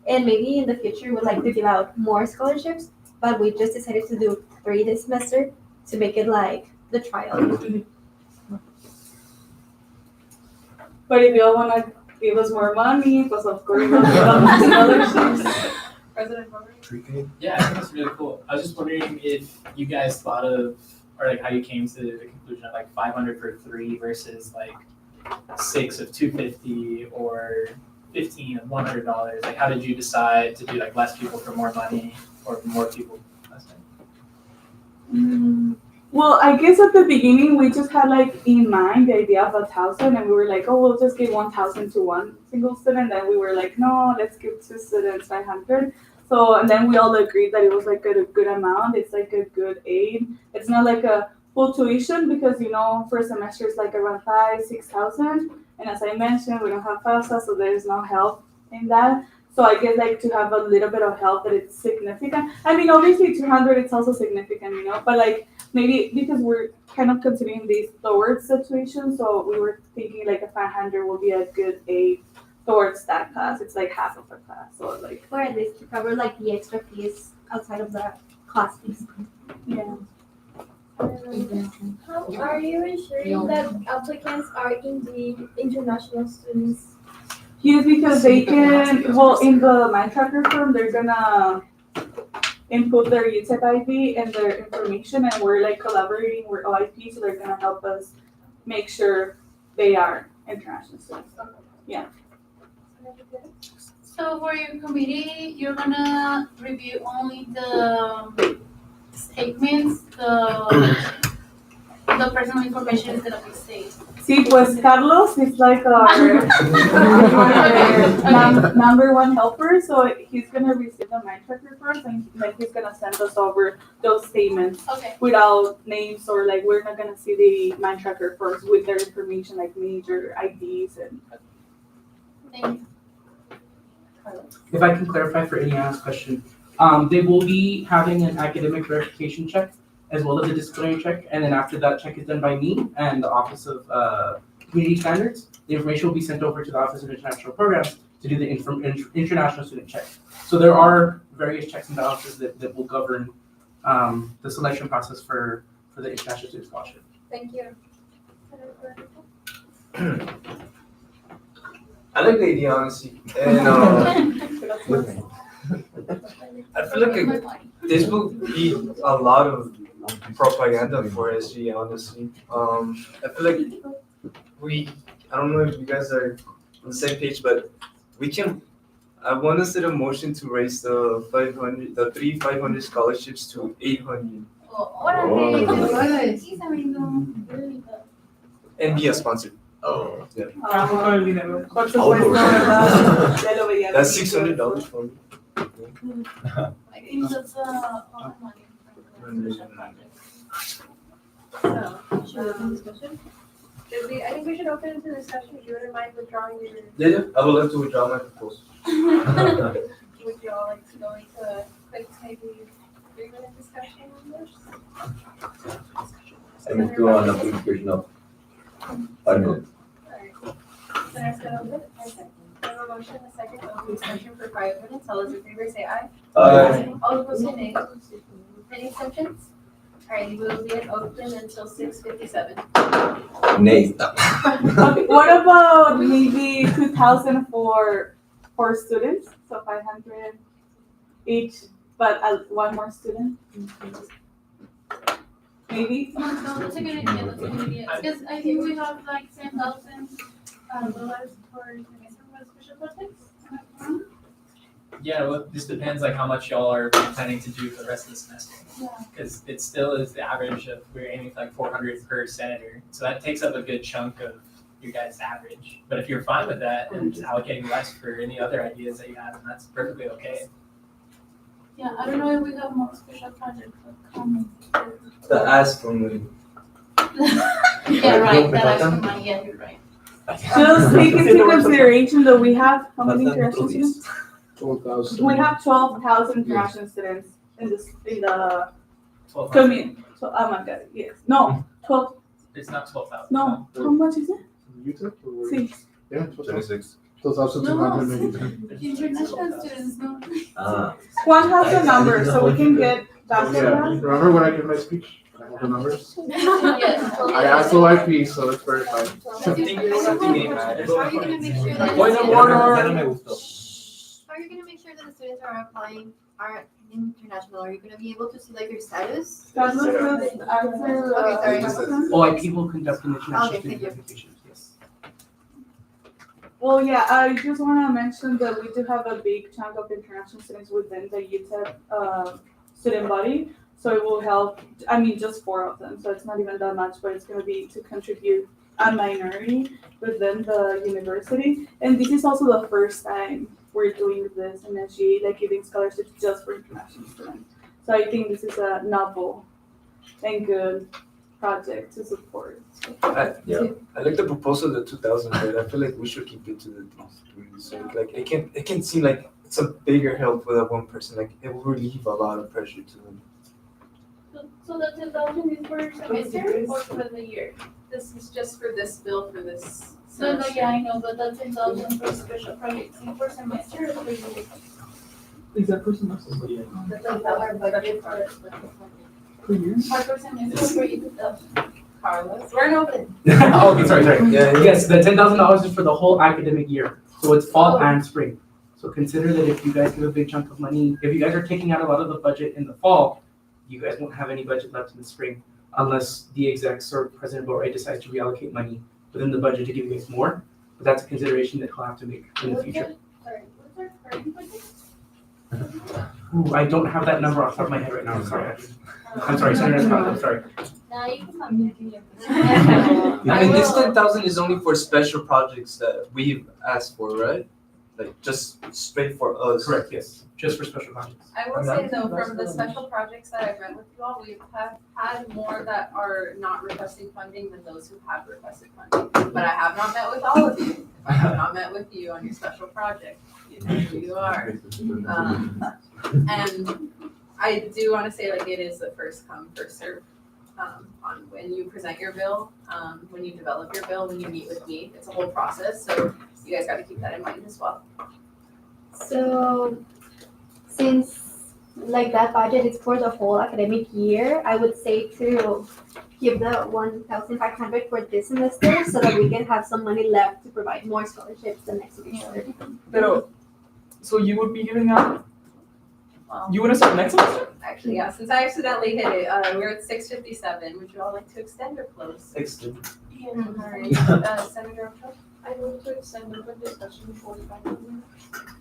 And maybe in the future we'd like to give out more scholarships, but we just decided to do 3 this semester to make it like the trial. But if y'all want to give us more money, because of course we'll give out scholarships. President Robert? Yeah, I think that's really cool. I was just wondering if you guys thought of, or like how you came to the conclusion of like 500 for 3 versus like 6 of 250 or 15 of $100. Like, how did you decide to do like less people for more money or more people less money? Well, I guess at the beginning we just had like in mind the idea of 1,000, and we were like, oh, we'll just give 1,000 to one single student. Then we were like, no, let's give 2 students 500. So, and then we all agreed that it was like a good amount. It's like a good aid. It's not like a full tuition because, you know, first semester is like around 5,000-6,000. And as I mentioned, we don't have FAFSA, so there's no help in that. So I guess like to have a little bit of help that it's significant. I mean, obviously 200, it's also significant, you know, but like maybe because we're kind of considering this towards the tuition, so we were thinking like a 500 will be a good aid towards that class. It's like half of a class, so like. Or at least to cover like the extra fees outside of the class fees. Yeah. How are you ensuring that applicants are indeed international students? Yes, because they can, well, in the Mind Tracker form, they're gonna input their UTEP ID and their information, and we're like collaborating with OIP, so they're gonna help us make sure they are international students. Yeah. So for your committee, you're gonna review only the statements, the personal information is gonna be saved. Sí, pues Carlos is like our number one helper, so he's gonna receive the Mind Tracker first, and then he's gonna send us over those statements without names, or like we're not gonna see the Mind Tracker first with their information like major IDs and. Thank you. If I can clarify for Indiana's question, they will be having an academic verification check as well as a disciplinary check, and then after that check is done by me and the Office of Community Standards, the information will be sent over to the Office of International Programs to do the international student check. So there are various checks and balances that will govern the selection process for the international student scholarship. Thank you. I like the idea, honestly, and I feel like this will be a lot of propaganda for SG, honestly. I feel like I don't know if you guys are on the same page, but I want to set a motion to raise the 500 scholarships to 800 Órale, Oh. sí, amigo. and be a sponsor. Oh. Yeah. Trabajo con el dinero. Por Oh, supuesto, ¿verdad? Ya lo veía. That's $600 for me. I think that's all the money from the special project. So, discussion? I think we should open it to discussion. You wouldn't mind withdrawing your, Yeah, I would like to withdraw my proposal. would you all like to go into a quick, maybe 3-minute discussion on this? I move to an application of 5 minutes. Alright. Senator Escalante? I second. I have a motion, a second, open discussion for 5 minutes. All those in favor say aye. Aye. All opposed say nay. Any exceptions? Alright, we will be open until 6:57. Nay. Okay, what about maybe 2,000 for students? So 500 each, but one more student? Maybe? No, that's a good idea, that's a good idea. Because I think we have like 10,000 dollars for semester for special projects. Yeah, well, this depends like how much y'all are planning to do for the rest of the semester. Yeah. Because it still is the average of, we're aiming for like 400 per senator. So that takes up a good chunk of your guys' average. But if you're fine with that and just allocating less for any other ideas that you have, then that's perfectly okay. Yeah, I don't know if we have more special projects coming. The ask from the. Yeah, right, that extra money, yeah, you're right. Just take into consideration that we have, how many international students? 12,000. We have 12,000 international students in the 12,000. community. So, oh my God, yes. No, 12, It's not 12,000. no, how much is it? UTEP or? Sí. Yeah, 26. 12,200 maybe. International students, no. Juan has the number, so we can get back to Yeah, that. remember when I give my speech? I have the numbers. Yes. I asked the IP, so it's verified. Something may matter. How are you gonna make sure that? Point of order. How are you gonna make sure that the students are applying are international? Are you gonna be able to see like their status? That was the answer. Okay, sorry. OIP will conduct an international Okay, student thank you. verification, yes. Well, yeah, I just want to mention that we do have a big chunk of international students within the UTEP student body. So it will help, I mean, just 4 of them. So it's not even that much, but it's going to be to contribute a minority within the university. And this is also the first time we're doing this in SGA, like giving scholarships just for international students. So I think this is a novel and good project to support. I Yeah. like the proposal, the 2,000, but I feel like we should keep it to the 3. So like it can seem like it's a bigger help for that one person. Like it will relieve a lot of pressure to them. So the 10,000 is for semester or for the year? This is just for this bill for this So, semester. yeah, I know, but that's 10,000 for special projects, and for semester or for year? Is that person also That's our budget for per year? Or for semester or for year? Carlos. We're open. Okay, sorry. Yeah. Yes, the $10,000 is for the whole academic year, so it's fall and spring. So consider that if you guys give a big chunk of money, if you guys are taking out a lot of the budget in the fall, you guys won't have any budget left in the spring unless the execs or President Boray decides to reallocate money within the budget to give you guys more. But that's a consideration that he'll have to make in the future. Sorry, what's our current budget? Ooh, I don't have that number off the top of my head right now, I'm sorry. I'm sorry, Senator Scott, I'm sorry. Now you can come here. And this 10,000 is only for special projects that we've asked for, right? Like just straight for us. Correct, yes, just for special projects. I will say though, from the special projects that I've met with you all, we've had more that are not requesting funding than those who have requested funding. But I have not met with all of you. I have not met with you on your special project. You know who you are. And I do want to say like it is the first come, first serve. On when you present your bill, when you develop your bill, when you meet with me, it's a whole process. So you guys got to keep that in mind as well. So, since like that budget is for the whole academic year, I would say to give the 1,500 for this semester so that we can have some money left to provide more scholarships the next semester. Pero, so you would be giving out You wanna start next semester? Actually, yeah, since I accidentally hit it, we're at 6:57. Would you all like to extend or close? Extend. Alright, Senator Ochoa? I move to extend open discussion 45 minutes.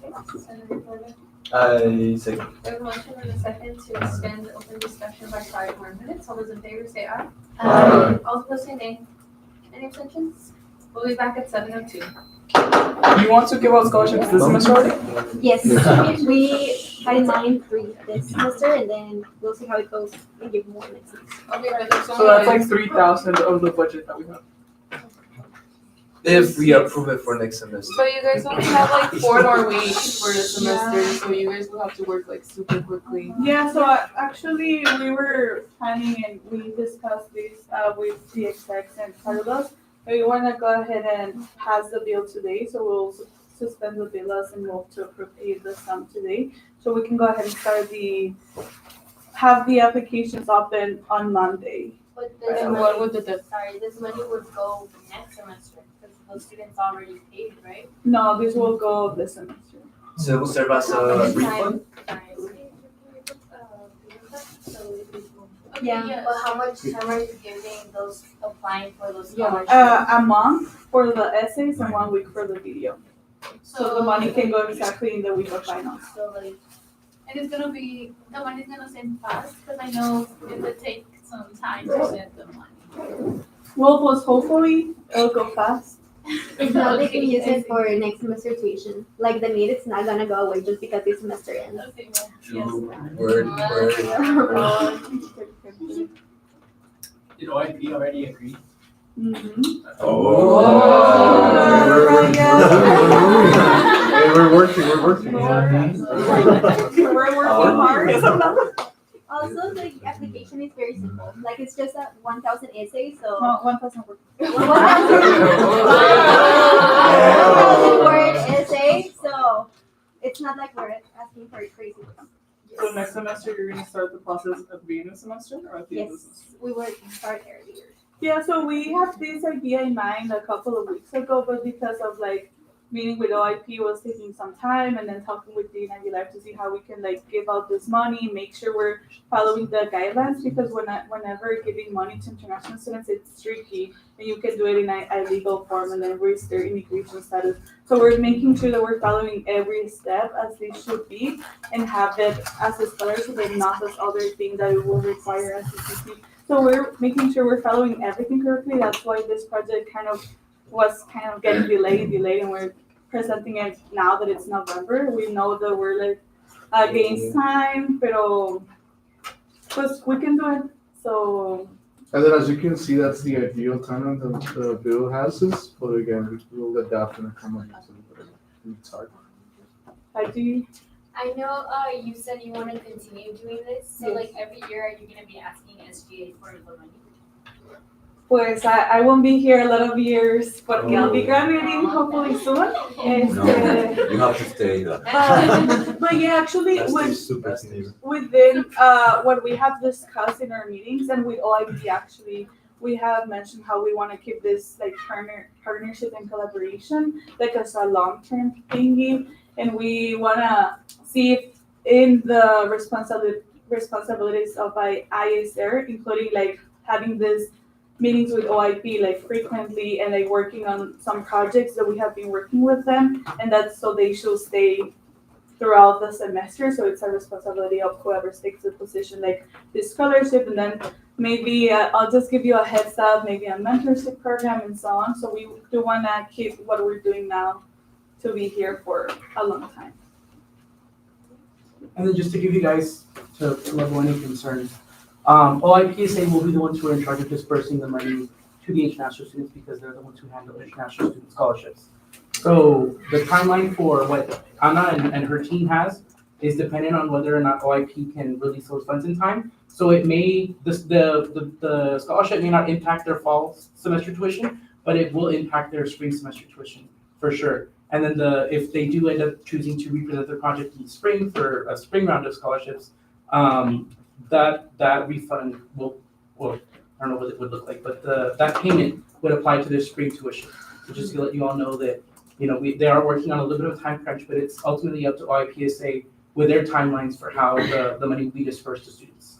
Okay, Senator Florida? I second. We have a motion and a second to extend open discussion by 5 more minutes. All those in favor say aye. Aye. All opposed say nay. Any abstentions? We'll be back at 7:02. You want to give out scholarships this semester already? Yes, we had in mind 3 this semester, and then we'll see how it goes and give more next semester. Okay, but there's So that's like 3,000 of the budget that we have. If we approve it for next semester. So you guys only have like 4 more weeks for the semester, so you guys will have to work like super quickly. Yeah, so actually, we were planning and we discussed this with the execs and Carlos. We want to go ahead and pass the bill today, so we'll suspend the bills and move to appropriate the sum today. So we can go ahead and have the applications open on Monday. But And what would the sorry, this money would go next semester, because those students already paid, right? No, this will go this semester. So it will serve as a refund? Yeah, but how much time are you giving those applying for those scholarships? A month for the essays and 1 week for the video. So the money can go exactly in the week of finals. So like, And it's gonna be, the money's gonna send fast, because I know it would take some time to send the money. Well, plus hopefully it'll go fast. if not, they can use it for next semester tuition. Like the need is not gonna go away just because this semester ends. Okay, well, True. Word. Did OIP already agree? Mm-hmm. Hey, we're working. We're working hard. Also, the application is very simple. Like it's just a 1,000 essay, so 1,000 words. 1,000 word essay. So it's not like we're asking for a crazy. So next semester, you're gonna start the process at the end of the semester or at the end of the semester? Yes, we were start earlier. Yeah, so we had this idea in mind a couple of weeks ago, but because of like meeting with OIP was taking some time, and then talking with Dean and Life to see how we can like give out this money, make sure we're following the guidelines, because whenever giving money to international students, it's tricky, and you can do it in a legal form and then raise their immigration status. So we're making sure that we're following every step as they should be, and have it as a scholarship and not as other thing that it will require as a CC. So we're making sure we're following everything correctly. That's why this project was getting delayed, and we're presenting it now that it's November. We know that we're like against time, pero pues we can do it. So And then as you can see, that's the ideal time the bill has this, but again, we'll adapt and accommodate to it's hard. I know you said you want to continue doing this, so Yes. like every year are you gonna be asking SGA for the money? pues I won't be here a lot of years, porque I'll be graduating hopefully soon. No, you have to stay there. But yeah, actually, That's super senior. within what we have discussed in our meetings and with OIP, actually, we have mentioned how we want to keep this like partnership and collaboration like as a long-term thingy, and we want to see if in the responsibilities of ISR, including like having this meetings with OIP like frequently and like working on some projects that we have been working with them, and that's so they should stay throughout the semester. So it's a responsibility of whoever takes the position, like this scholarship, and then maybe I'll just give you a heads up, maybe a mentorship program and so on. So we do want to keep what we're doing now to be here for a long time. And then just to give you guys, to level any concerns, OIPSA will be the ones who are in charge of dispersing the money to the international students because they're the ones who handle international student scholarships. So the timeline for what Anna and her team has is dependent on whether or not OIP can release those funds in time. So it may, the scholarship may not impact their fall semester tuition, but it will impact their spring semester tuition for sure. And then if they do end up choosing to represent their project in spring for a spring round of scholarships, that refund will, well, I don't know what it would look like, but that payment would apply to their spring tuition. So just to let you all know that, you know, they are working on a little bit of a time crunch, but it's ultimately up to OIPSA with their timelines for how the money will be dispersed to students.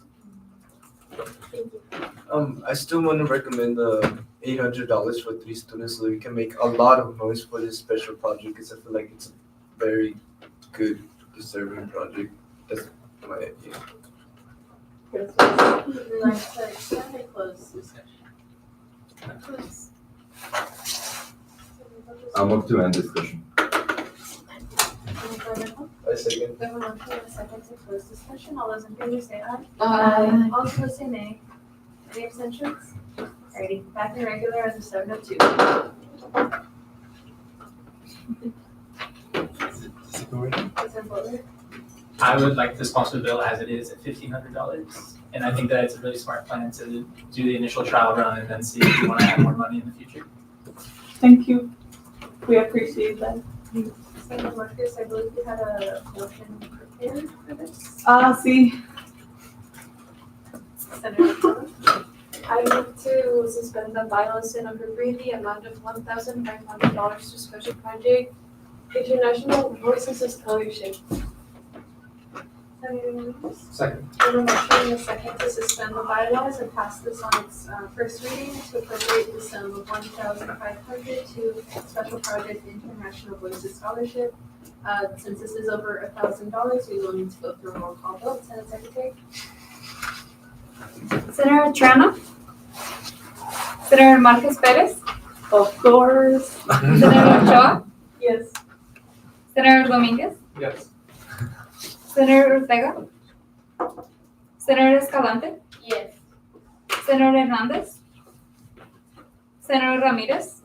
I still want to recommend the $800 for 3 students so that we can make a lot of noise for this special project because I feel like it's a very good, deserving project. That's my idea. Would you like to extend or close discussion? Close. I'm up to end discussion. I second. We have a motion and a second to close discussion. All those in favor say aye. Aye. All opposed say nay. Any abstentions? Alrighty, back in regular as of 7:02. President Butler? I would like to sponsor the bill as it is at $1,500. And I think that it's a really smart plan to do the initial trial run and then see if we want to add more money in the future. Thank you. We appreciate that. Senator Marcus, I believe you had a motion prepared for this. See, Senator Marcus? I move to suspend the bylaws and appropriate the amount of $1,500 to special project International Voices Scholarship. Second. We have a motion and a second to suspend the bylaws and pass this on its first reading to appropriate the sum of $1,500 to Special Project International Voices Scholarship. Since this is over $1,000, we will need to go through a roll call vote. Senate Secretary? Senator Triana? Senator Marquez Perez? of course. Senator Ochoa? Yes. Senator Dominguez? Yes. Senator Ortega? Senator Escalante? Yes. Senator Hernandez? Senator Ramirez?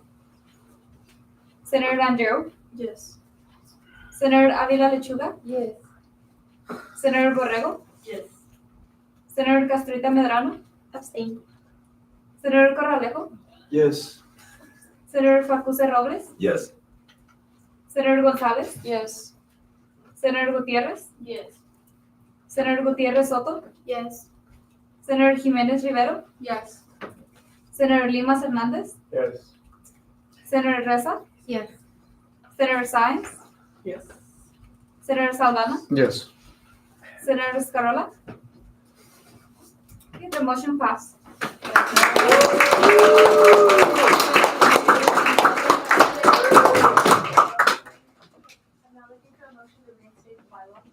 Senator Rangel? Yes. Senator Avila Lechuga? Yes. Senator Borrego? Yes. Senator Castrita Medrano? Abstain. Senator Corralejo? Yes. Senator Facuse Robles? Yes. Senator Gonzalez? Yes. Senator Gutierrez? Yes. Senator Gutierrez Soto? Yes. Senator Jimenez Rivero? Yes. Senator Limas Hernandez? Yes. Senator Reza? Yes. Senator Sáenz? Yes. Senator Saldana? Yes. Senator Scarola? Okay, the motion passed. I'm now looking for a motion to reinstate the bylaws.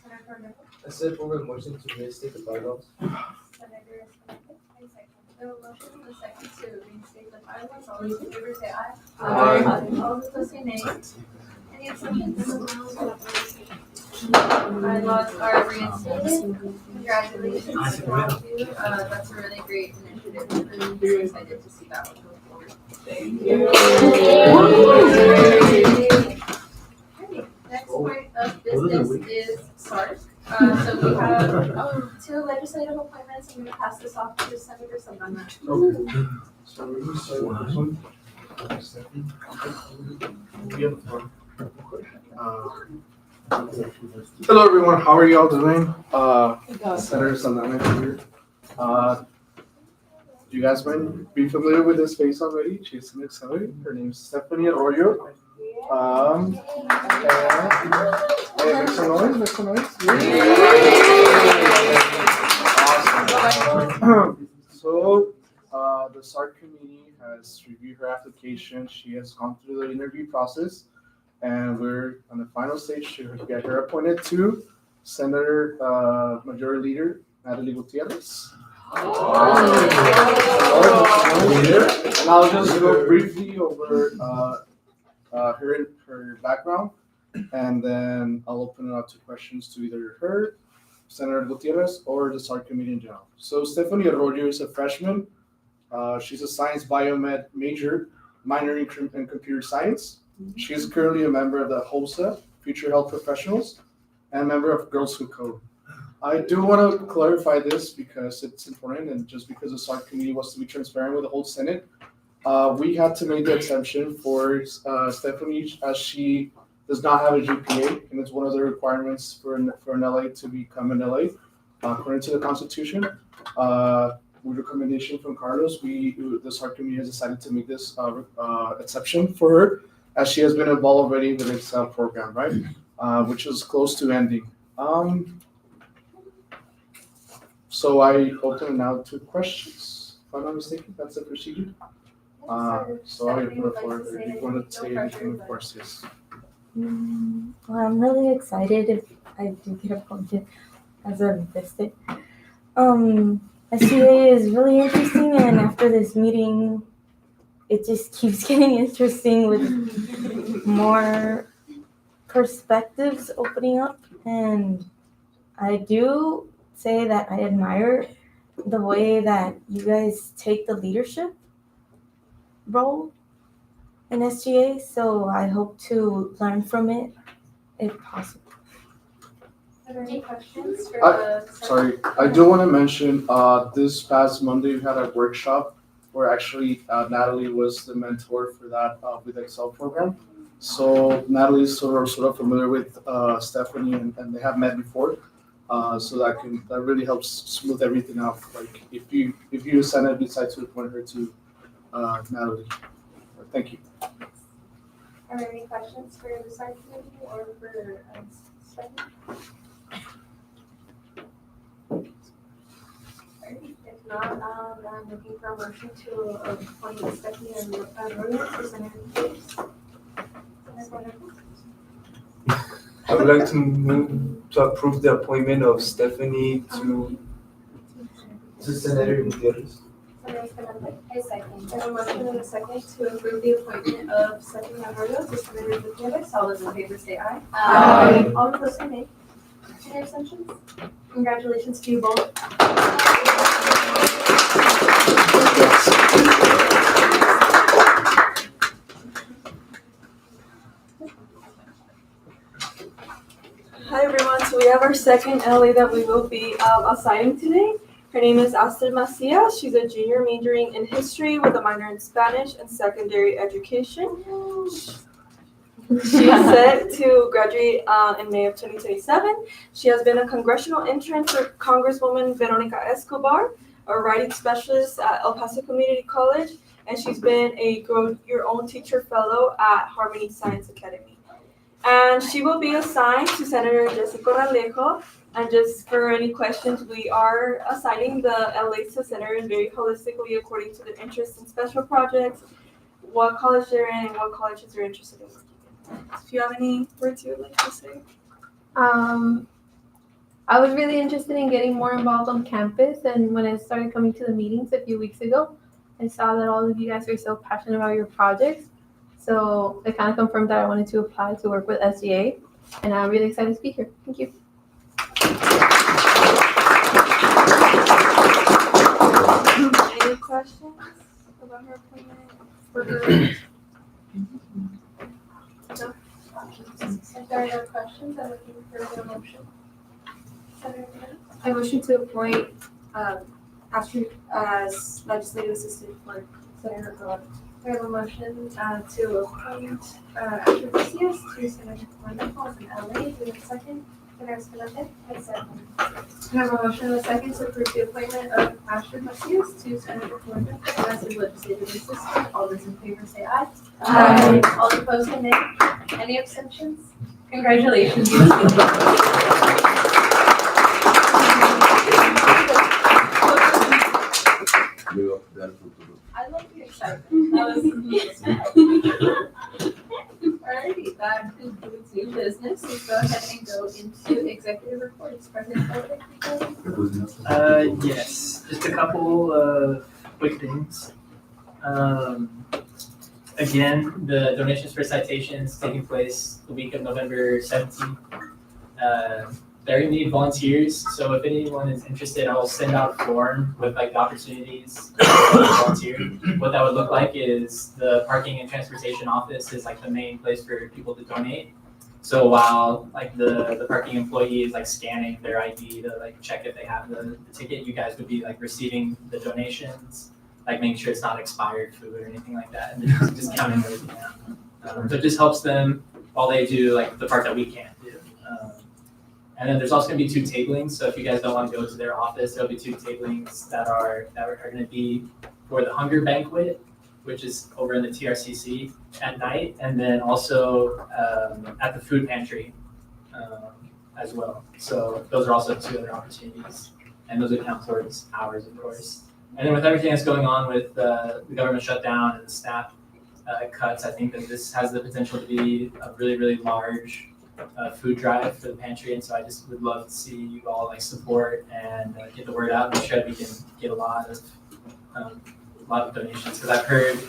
Senator Corralejo? I said for a motion to reinstate the bylaws. Senator Escalante? I second. We have a motion and a second to reinstate the bylaws. All those in favor say aye. Aye. All opposed say nay. Any abstentions? Bylaws are reinstated. Congratulations to all of you. That's a really great initiative. I'm really excited to see that one go forward. Thank you. Okay, next point of business is SARC. So we have 2 legislative appointments. I'm going to pass this off to Senator Saldana. Okay. So we're gonna start with this one. Second. We have the floor. Hello everyone, how are y'all doing? Senator Saldana here. You guys might be familiar with this face already. She's an accelerator. Her name's Stephanie Arroyo. Hey, make some noise, make some noise. Awesome. So, the SARC committee has reviewed her application. She has gone through the interview process, and we're on the final stage to get her appointed to Senator Majority Leader Natalie Gutierrez. And I'll just go briefly over her background, and then I'll open it up to questions to either her, Senator Gutierrez, or the SARC committee in general. So Stephanie Arroyo is a freshman. She's a science biomed major, minor in computer science. She is currently a member of the HOSA, Future Health Professionals, and a member of Girls Who Code. I do want to clarify this because it's important, and just because the SARC committee was to be transparent with the whole Senate, we had to make the exception for Stephanie, as she does not have a GPA, and it's one of the requirements for an LA to become an LA, according to the Constitution. With recommendation from Carlos, the SARC committee has decided to make this exception for her, as she has been involved already with the Excel program, right? which was close to ending. So I open it now to questions. If I'm not mistaken, that's the procedure. So I open the floor. If you want to say anything, of course, yes. Well, I'm really excited if I do get appointed as a visitor. SGA is really interesting, and after this meeting, it just keeps getting interesting with more perspectives opening up. And I do say that I admire the way that you guys take the leadership role in SGA, so I hope to learn from it if possible. Are there any questions for Sorry, I do want to mention, this past Monday we had a workshop where actually Natalie was the mentor for that with Excel program. So Natalie is sort of familiar with Stephanie, and they have met before. So that really helps smooth everything out. Like if you Senate decide to appoint her to Natalie. Thank you. Are there any questions for the SAR committee or for Stephanie? If not, I'm looking for a motion to appoint Stephanie and Maria to Senator. I would like to move to approve the appointment of Stephanie to Senator Gutierrez. I second. I have a motion and a second to approve the appointment of Stephanie Arroyo to Senator Gutierrez. All those in favor say aye. Aye. All opposed say nay. Any abstentions? Congratulations to you both. Hi everyone, so we have our second LA that we will be assigning today. Her name is Astrid Macia. She's a junior majoring in history with a minor in Spanish and secondary education. She's set to graduate in May of 2027. She has been a congressional intern for Congresswoman Veronica Escobar, a writing specialist at El Paso Community College, and she's been a Grow Your Own Teacher Fellow at Harmony Science Academy. And she will be assigned to Senator Jessica Ralejo. And just for any questions, we are assigning the LAs to senators very holistically according to their interests in special projects, what college they're in, and what colleges they're interested in working in. If you have any words you would like to say. I was really interested in getting more involved on campus, and when I started coming to the meetings a few weeks ago, I saw that all of you guys are so passionate about your projects. So it kind of confirmed that I wanted to apply to work with SGA, and I'm really excited to be here. Thank you. Any questions about her appointment for her? No? If there are no questions, I'm looking for a motion. Senator Rivera? I motion to appoint Astrid as legislative assistant for Senator Rivera. We have a motion to appoint Astrid Macias to Senator Rivera in LA. Do we have a second? Senator Escalante? I second. We have a motion and a second to approve the appointment of Astrid Macias to Senator Rivera as his legislative assistant. All those in favor say aye. Aye. All opposed say nay. Any abstentions? Congratulations. I love the excitement. That was Alrighty, that concludes new business. Let's go ahead and go into executive reports. President Philip? Yes, just a couple of quick things. Again, the donations for citations taking place the week of November 17th. They're gonna need volunteers, so if anyone is interested, I will send out a form with like the opportunities to volunteer. What that would look like is the parking and transportation office is like the main place for people to donate. So while like the parking employee is like scanning their ID to like check if they have the ticket, you guys would be like receiving the donations, like making sure it's not expired food or anything like that, and just counting everything out. So it just helps them while they do like the part that we can't do. And then there's also gonna be 2 tablings. So if you guys don't want to go to their office, there'll be 2 tablings that are gonna be for the hunger banquet, which is over in the TRCC at night, and then also at the food pantry as well. So those are also two other opportunities, and those would count towards hours, of course. And then with everything that's going on with the government shutdown and the SNAP cuts, I think that this has the potential to be a really, really large food drive for the pantry. And so I just would love to see you all like support and get the word out and make sure that we can get a lot of donations. Because I've heard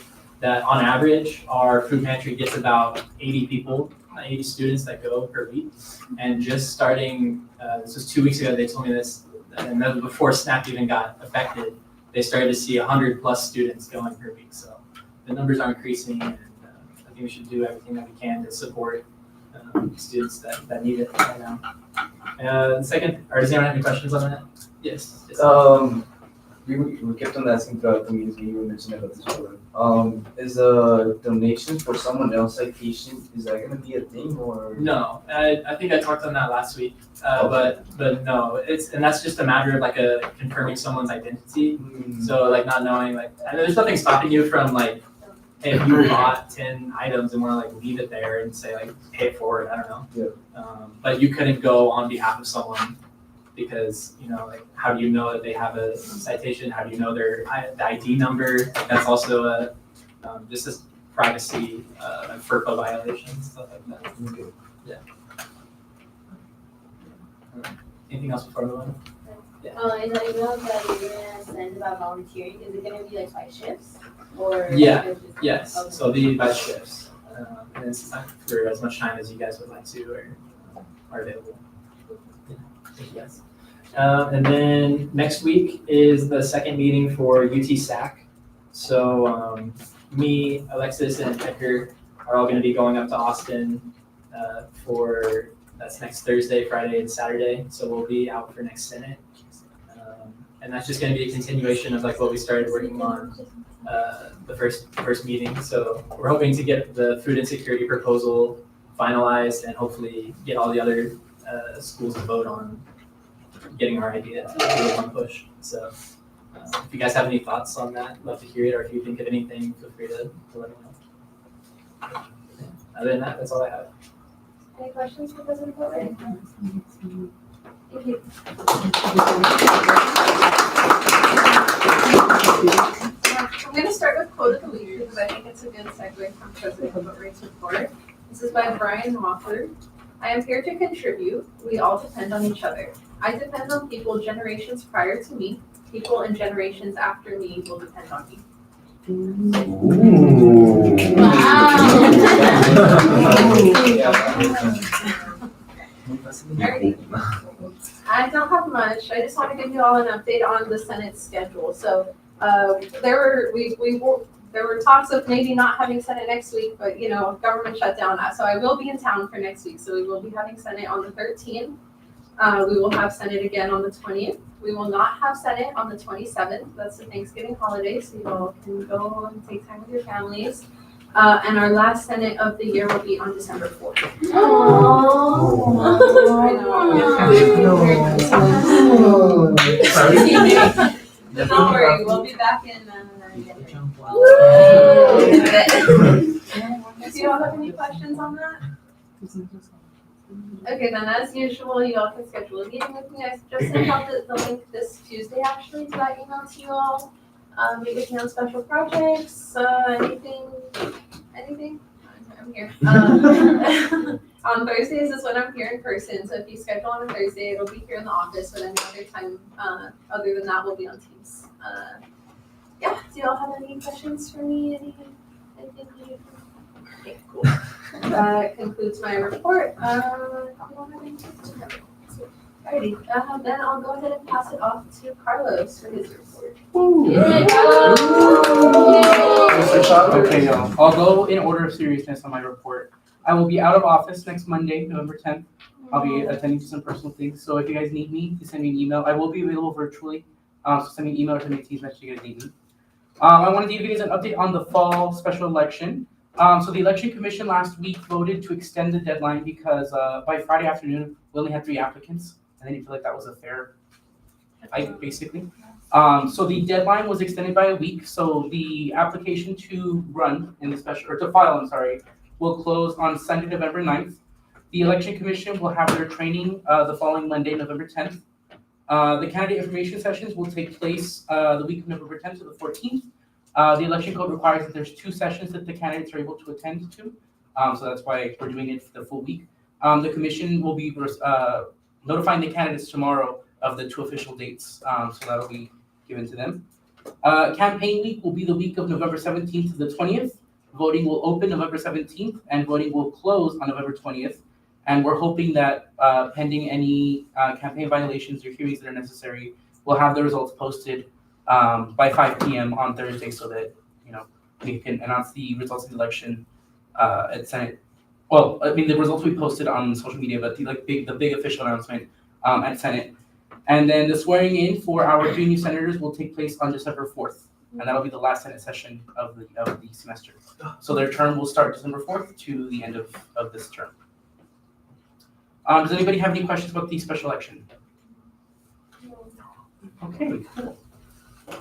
that on average, our food pantry gets about 80 people, 80 students that go per week. And just starting, this was 2 weeks ago, they told me this, and that was before SNAP even got affected. They started to see 100 plus students going per week. So the numbers are increasing, and I think we should do everything that we can to support students that need it right now. Second, or does anyone have any questions on that? Yes. We kept on asking throughout the meeting, you were mentioning about this program. Is a donation for someone else citation, is that gonna be a thing or? No, I think I talked on that last week, but no, and that's just a matter of like confirming someone's identity. So like not knowing, like, and there's nothing stopping you from like, hey, if you bought 10 items and want to like leave it there and say like pay it forward, I don't know. Yeah. But you couldn't go on behalf of someone because, you know, like how do you know that they have a citation? How do you know their the ID number? Like, that's also just a privacy FERPA violation, stuff like that. Okay. Yeah. Anything else before we move on? In the email that you're gonna send about volunteering, is it gonna be like by shifts or? Yeah. Yes. So it'll be by shifts, and it's not for as much time as you guys would like to or are available. Yeah. Yes. And then next week is the second meeting for UTSAC. So me, Alexis, and Edgar are all going to be going up to Austin that's next Thursday, Friday, and Saturday. So we'll be out for next Senate. And that's just going to be a continuation of like what we started working on the first meeting. So we're hoping to get the food insecurity proposal finalized and hopefully get all the other schools to vote on getting our idea to one push. So if you guys have any thoughts on that, love to hear it. Or if you think of anything, feel free to let me know. Other than that, that's all I have. Any questions for President Porter? Thank you. I'm going to start with quote of the week because I think it's a good segue from President Porter's report. This is by Brian Wofford. I am here to contribute. We all depend on each other. I depend on people generations prior to me. People and generations after me will depend on me. I don't have much. I just want to give you all an update on the Senate schedule. So there were talks of maybe not having Senate next week, but you know, government shut down. So I will be in town for next week. So we will be having Senate on the 13th. We will have Senate again on the 20th. We will not have Senate on the 27th. That's the Thanksgiving holiday, so you all can go and take time with your families. And our last Senate of the year will be on December 4th. Don't worry, we'll be back in Do you all have any questions on that? Okay, then as usual, you all can schedule a meeting with me. I just sent out the link this Tuesday actually to that email to you all. Meet with me on special projects, anything? I'm here. On Thursdays is when I'm here in person, so if you schedule on a Thursday, it'll be here in the office, but any other time other than that will be on Teams. Yeah, do you all have any questions for me? Anything you Okay, cool. That concludes my report. Alrighty, then I'll go ahead and pass it off to Carlos for his report. Okay, I'll go in order of seriousness on my report. I will be out of office next Monday, November 10th. I'll be attending to some personal things. So if you guys need me, you send me an email. I will be available virtually. So send me an email or send me a Teams message if you guys need me. I wanted to give you guys an update on the fall special election. So the election commission last week voted to extend the deadline because by Friday afternoon, we only had 3 applicants. And they didn't feel like that was a fair fight, basically. So the deadline was extended by a week. So the application to run in the special, or to file, I'm sorry, will close on Sunday, November 9th. The Election Commission will have their training the following Monday, November 10th. The candidate information sessions will take place the week of November 10th to the 14th. The election code requires that there's 2 sessions that the candidates are able to attend to. So that's why we're doing it for the full week. The commission will be notifying the candidates tomorrow of the 2 official dates. So that'll be given to them. Campaign week will be the week of November 17th to the 20th. Voting will open November 17th and voting will close on November 20th. And we're hoping that pending any campaign violations or hearings that are necessary, we'll have the results posted by 5 p.m. on Thursday so that, we can announce the results of the election at Senate. Well, I mean, the results will be posted on social media, but the big official announcement at Senate. And then the swearing in for our 3 new senators will take place on December 4th. And that'll be the last Senate session of the semester. So their term will start December 4th to the end of this term. Does anybody have any questions about the special election? Okay, cool.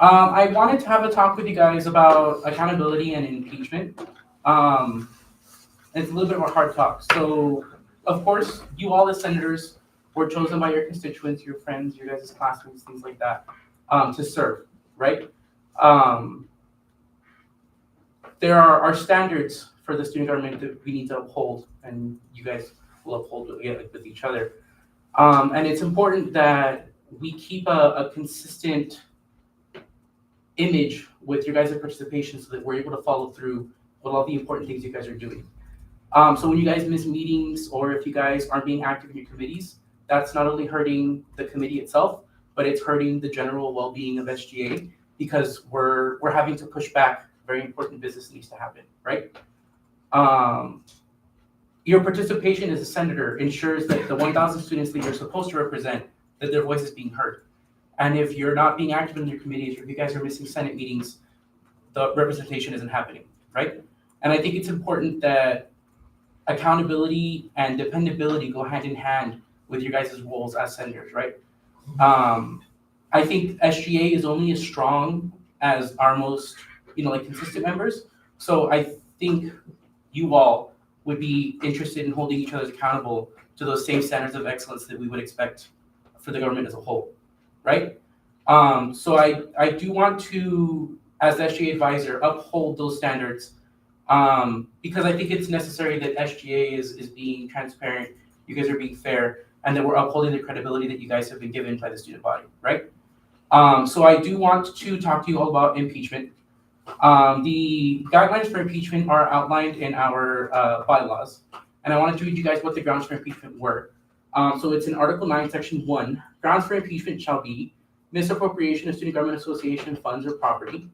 I wanted to have a talk with you guys about accountability and impeachment. It's a little bit of a hard talk. So, of course, you all as senators were chosen by your constituents, your friends, your guys' classmates, things like that, to serve, right? There are standards for the student government that we need to uphold, and you guys will uphold with each other. And it's important that we keep a consistent image with your guys' participation so that we're able to follow through with all the important things you guys are doing. So when you guys miss meetings or if you guys aren't being active in your committees, that's not only hurting the committee itself, but it's hurting the general well-being of SGA because we're having to push back very important business that needs to happen, right? Your participation as a senator ensures that the 1,000 students that you're supposed to represent, that their voice is being heard. And if you're not being active in your committees, or if you guys are missing Senate meetings, the representation isn't happening, right? And I think it's important that accountability and dependability go hand in hand with your guys' roles as senators, right? I think SGA is only as strong as our most, consistent members. So I think you all would be interested in holding each other accountable to those same standards of excellence that we would expect for the government as a whole, right? So I do want to, as the SGA advisor, uphold those standards because I think it's necessary that SGA is being transparent, you guys are being fair, and that we're upholding the credibility that you guys have been given by the student body, right? So I do want to talk to you all about impeachment. The guidelines for impeachment are outlined in our bylaws, and I wanted to read you guys what the grounds for impeachment were. So it's in Article 9, Section 1. Grounds for impeachment shall be misappropriation of student government association funds or property,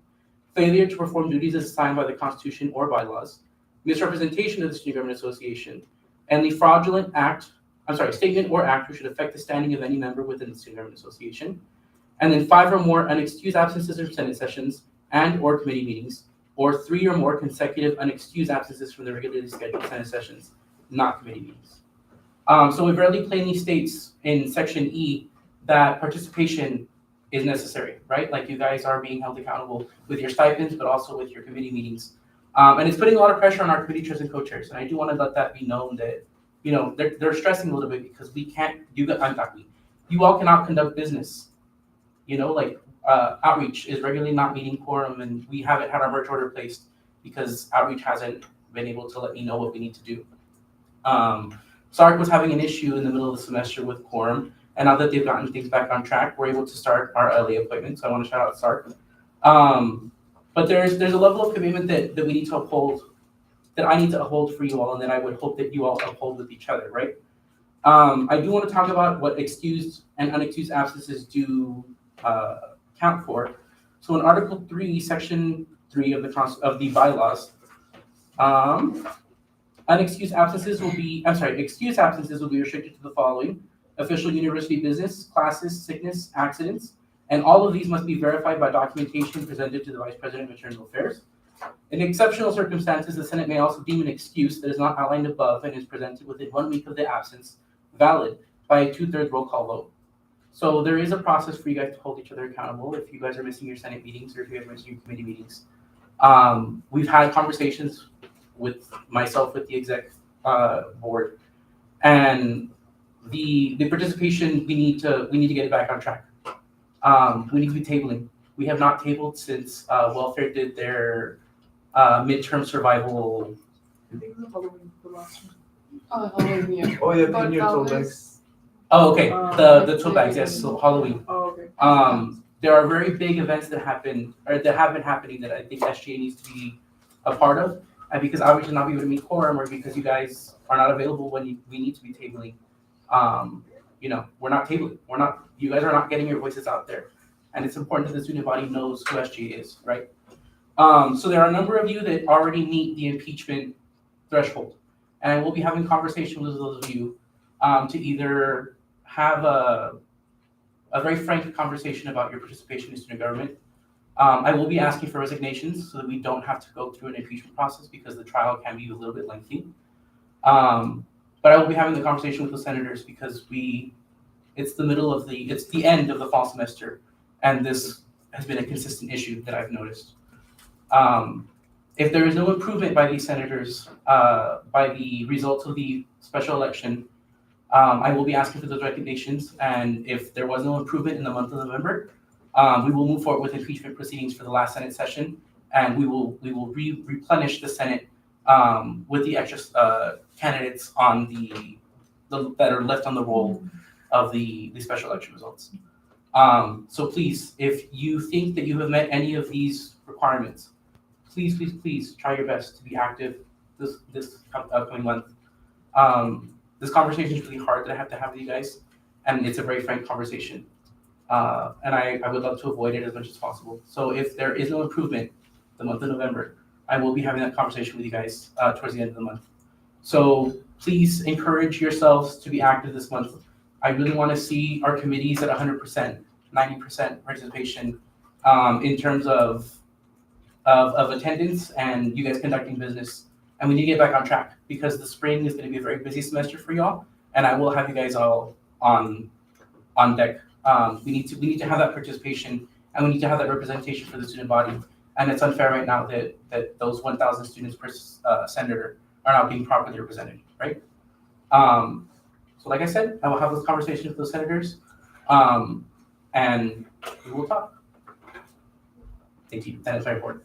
failure to perform duties as assigned by the Constitution or bylaws, misrepresentation of the student government association, and the fraudulent statement or act which should affect the standing of any member within the student government association, and then 5 or more unexcused absences from Senate sessions and or committee meetings, or 3 or more consecutive unexcused absences from the regularly scheduled Senate sessions, not committee meetings. So it very plainly states in Section E that participation is necessary, right? Like you guys are being held accountable with your stipends, but also with your committee meetings. And it's putting a lot of pressure on our committee chairs and co-chairs. And I do want to let that be known that, they're stressing a little bit because you all cannot conduct business. Outreach is regularly not meeting quorum, and we haven't had our merge order placed because outreach hasn't been able to let me know what we need to do. SARC was having an issue in the middle of the semester with quorum, and now that they've gotten things back on track, we're able to start our LA appointment. So I want to shout out SARC. But there's a level of commitment that we need to uphold, that I need to uphold for you all, and that I would hope that you all uphold with each other, right? I do want to talk about what excused and unexcused absences do count for. So in Article 3, Section 3 of the bylaws, excused absences will be restricted to the following: official university business, classes, sickness, accidents, and all of these must be verified by documentation presented to the Vice President of Internal Affairs. In exceptional circumstances, the Senate may also deem an excuse that is not outlined above and is presented within 1 week of the absence valid by a 2/3 roll call vote. So there is a process for you guys to hold each other accountable if you guys are missing your Senate meetings or if you guys are missing your committee meetings. We've had conversations with myself, with the exec board, And the participation, we need to get it back on track. We need to be tabling. We have not tabled since welfare did their midterm survival. I think the Halloween, the last one. Oh yeah, Pioneer told us. Oh, okay. The tote bags, yes. So Halloween. Oh, okay. There are very big events that happen or that have been happening that I think SGA needs to be a part of, and because I would not be able to meet quorum, or because you guys are not available when we need to be tabling. We're not tabling. You guys are not getting your voices out there, and it's important that the student body knows who SGA is, right? So there are a number of you that already meet the impeachment threshold, and we'll be having conversation with those of you to either have a very frank conversation about your participation in student government. I will be asking for resignations so that we don't have to go through an impeachment process because the trial can be a little bit lengthy. But I will be having the conversation with the senators because it's the end of the fall semester, and this has been a consistent issue that I've noticed. If there is no improvement by these senators, by the results of the special election, I will be asking for those resignations, and if there was no improvement in the month of November, we will move forward with impeachment proceedings for the last Senate session, and we will replenish the Senate with the extra candidates on the that are left on the roll of the special election results. So please, if you think that you have met any of these requirements, please try your best to be active this upcoming month. This conversation is really hard that I have to have with you guys, and it's a very frank conversation. And I would love to avoid it as much as possible. So if there is no improvement the month of November, I will be having that conversation with you guys towards the end of the month. So please encourage yourselves to be active this month. I really want to see our committees at 100%, 90% participation in terms of attendance and you guys conducting business. And we need to get back on track because the spring is going to be a very busy semester for y'all, and I will have you guys all on deck. We need to have that participation, and we need to have that representation for the student body. And it's unfair right now that those 1,000 students per senator are not being properly represented, right? So like I said, I will have those conversations with those senators, and we will talk. Thank you. That is very important.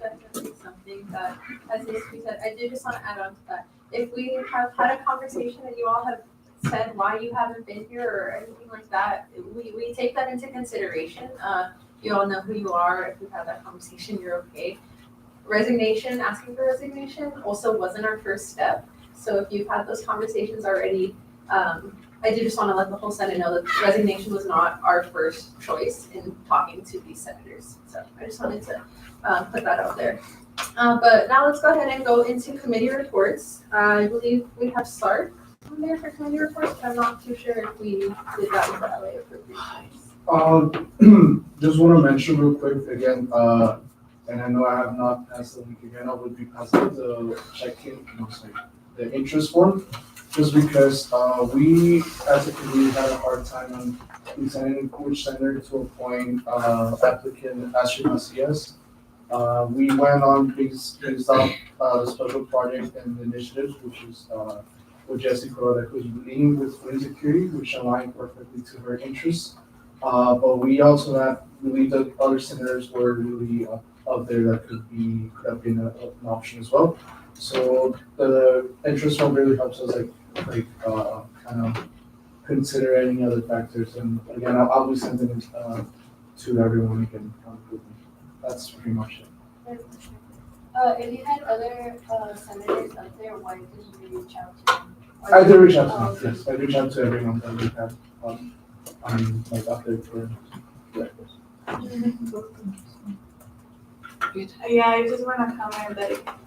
Definitely something that, as we said, I did just want to add on to that. If we have had a conversation and you all have said why you haven't been here or anything like that, we take that into consideration. You all know who you are. If we have that conversation, you're okay. Resignation, asking for resignation also wasn't our first step. So if you've had those conversations already, I do just want to let the whole Senate know that resignation was not our first choice in talking to these senators. So I just wanted to put that out there. But now let's go ahead and go into committee reports. I believe we have Sark on there for committee reports, but I'm not too sure if we did that with the LA appropriations. Just want to mention real quick again, and I know I have not passed the link again, I will be passing the the interest form, just because we as a community had a hard time on deciding which senator to appoint applicant Ashley Macias. We went on based off the special project and initiatives, which is with Jessie Corona, who's leading with food insecurity, which aligned perfectly to her interests. But we also believe that other senators were really up there that could have been an option as well. So the interest form really helps us kind of consider any other factors. And again, I'll be sending it to everyone again. That's pretty much it. If you had other senators out there, why didn't you reach out to them? I did reach out to them, yes. I reached out to everyone that we had out there for Yeah, I just want to comment that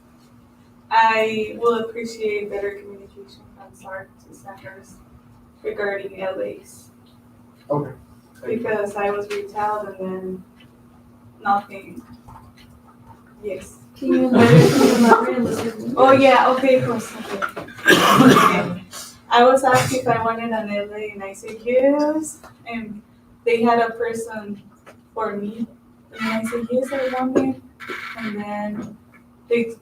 I will appreciate better communication from SARC to senators regarding LAs. Okay. Because I was reached out and then nothing. Yes. Can you elaborate a little bit? Oh yeah, okay, of course. Okay. I was asked if I wanted an LA and I said yes, and they had a person for me, and I said yes, I want it. And then the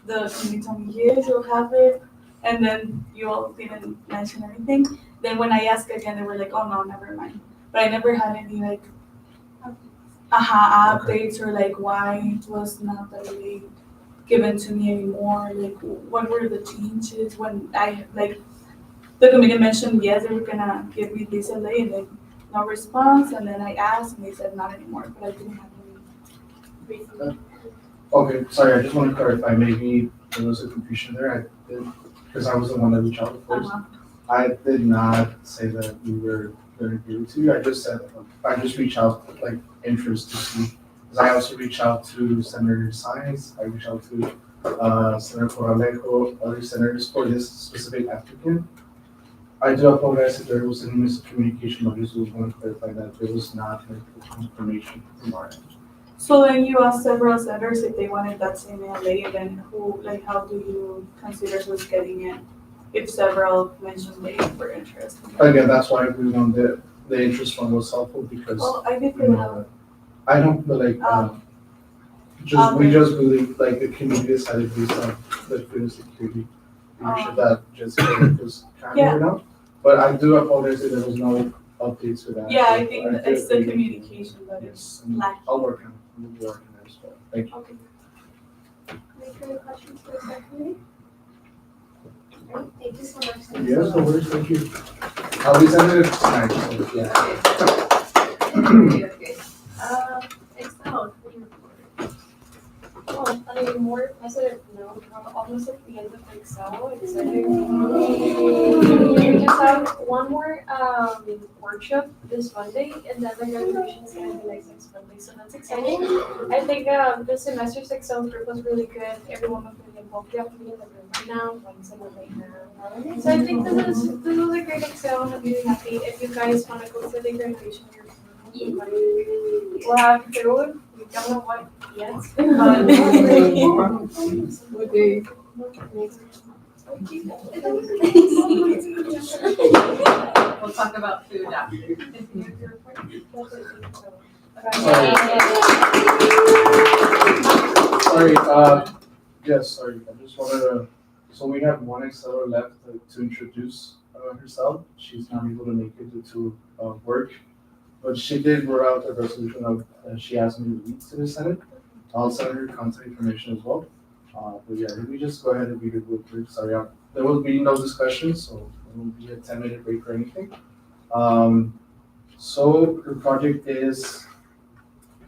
committee told me, yes, you'll have it. And then you all didn't mention anything. Then when I asked again, they were like, oh no, never mind. But I never had any like updates or like why it was not really given to me anymore. Like what were the changes when I like the committee mentioned yes, they were gonna give me this LA and then no response. And then I asked and they said not anymore, but I didn't have any reason. Okay, sorry, I just want to clarify, maybe there was a confusion there, because I was the one that reached out first. I did not say that we were going to give it to you, I just said, I just reached out, like, interest to see, because I also reached out to Senator Sines, I reached out to Senator Corralejo, other senators for this specific applicant. I do apologize if there was any miscommunication, but I just want to clarify that there was not like confirmation from our end. So then you asked several senators if they wanted that same LA, then who, like, how do you consider who's getting it? If several mentioned they were interested. Again, that's why we want the interest one was helpful because. Well, I did feel that. I don't feel like, we just believe like the community decided based on the food security. Leadership that just was kind of enough. But I do apologize if there was no updates for that. Yeah, I think it's the communication that is lacking. I'll work on it. We'll work on it as well. Thank you. Okay. Any further questions for the subcommittee? Alright, thank you so much. Yes, no worries, thank you. I'll be sending it tonight, so yeah. Okay. Excel. Oh, I mean, more, I said, no, almost at the end of Excel, exciting. We just have one more workshop this Monday, and then the graduation is gonna be like next Monday, so that's exciting. I think the semester's Excel group was really good. Everyone was really involved. You have to be in the room right now, Wednesday, right now. So I think this was a great Excel. I'm really happy. If you guys want to go for the graduation, we'll have food. We don't know what yet, but We'll talk about food after. Sorry, yes, sorry, I just wanted to, so we have one Exceller left to introduce herself. She's not able to make it due to work, but she did wrote out a resolution of, she asked me to read to the Senate. I'll send her contact information as well. But yeah, let me just go ahead and read it real quick. Sorry, there will be no discussion, so it won't be a 10-minute break or anything. So the project is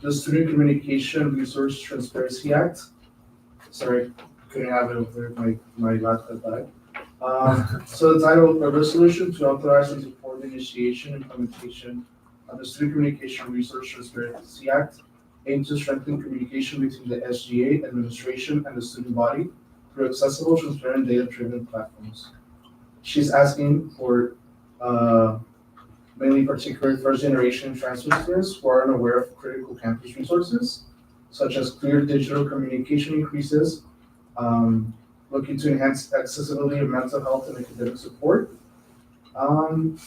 the Student Communication Resource Transparency Act. Sorry, couldn't have it over there, my laptop died. So the title, a resolution to authorize and support the initiation and implementation of the Student Communication Resource Transparency Act, aimed to strengthen communication between the SGA administration and the student body through accessible, transparent, data-driven platforms. She's asking for mainly particular first-generation transfer students who are unaware of critical campus resources, such as clear digital communication increases, looking to enhance accessibility of mental health and academic support. And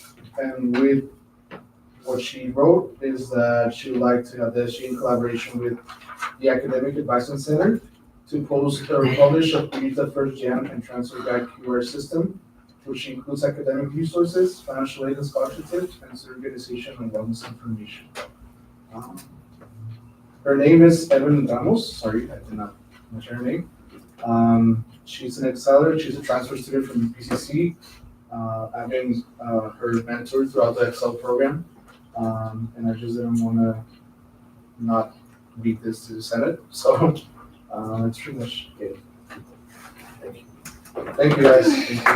with what she wrote is that she would like to have the SGA in collaboration with the Academic Advisement Center to post or publish a UTEP First Gen and Transfer Guide QR system, which includes academic resources, financial aid and scholarship tips, and organization and wellness information. Her name is Evan Ramos. Sorry, I did not mention her name. She's an Exceller. She's a transfer student from UPCC. I've been her mentor throughout the Excel program. And I just didn't want to not beat this to the Senate. So it's pretty much it. Thank you. Thank you, guys. Thank you.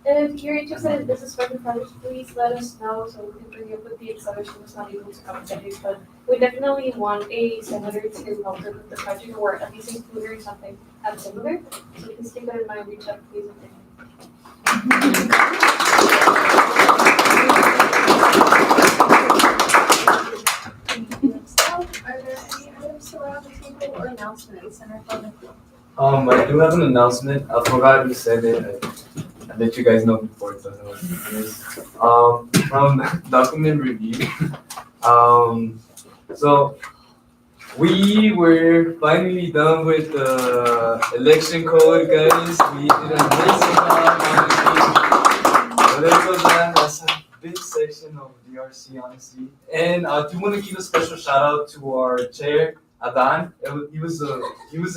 If you're interested in business partner projects, please let us know so we can bring you up with the Excel. She was not able to come today, but we definitely want a senator to help her with the project or at least include her in something similar. So please keep that in mind, reach out, please. Are there any items to around the table or announcements in our public? I do have an announcement. I forgot to send it. I let you guys know before it doesn't work. From document review, so we were finally done with the election code, guys. We did an amazing job, honestly. That's a big section of DRC, honestly. And I do want to give a special shout out to our chair, Adan. He was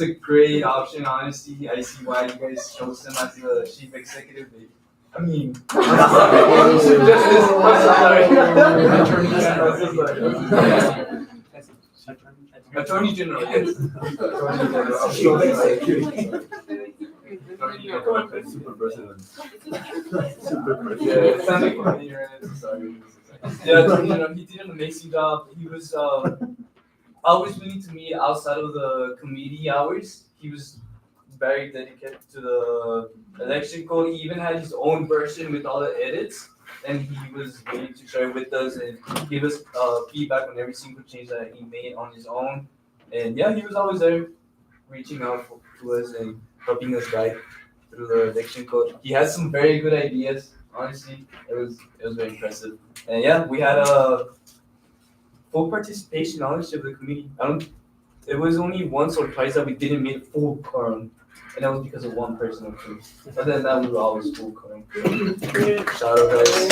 a great option, honestly. I see why you guys chose him as the chief executive. I mean, I'm sorry. Attorney General, yes. Super President. Yeah, it sounded funny, right? Sorry. Yeah, he did an amazing job. He was always willing to meet outside of the committee hours. He was very dedicated to the election code. He even had his own version with all the edits, and he was willing to share with us and give us feedback on every single change that he made on his own. And yeah, he was always there, reaching out to us and helping us guide through the election code. He had some very good ideas. Honestly, it was very impressive. And yeah, we had a full participation, honestly, of the committee. It was only once or twice that we didn't meet full quorum, and that was because of one person or two. Other than that, we were always full quorum. Shout out, guys.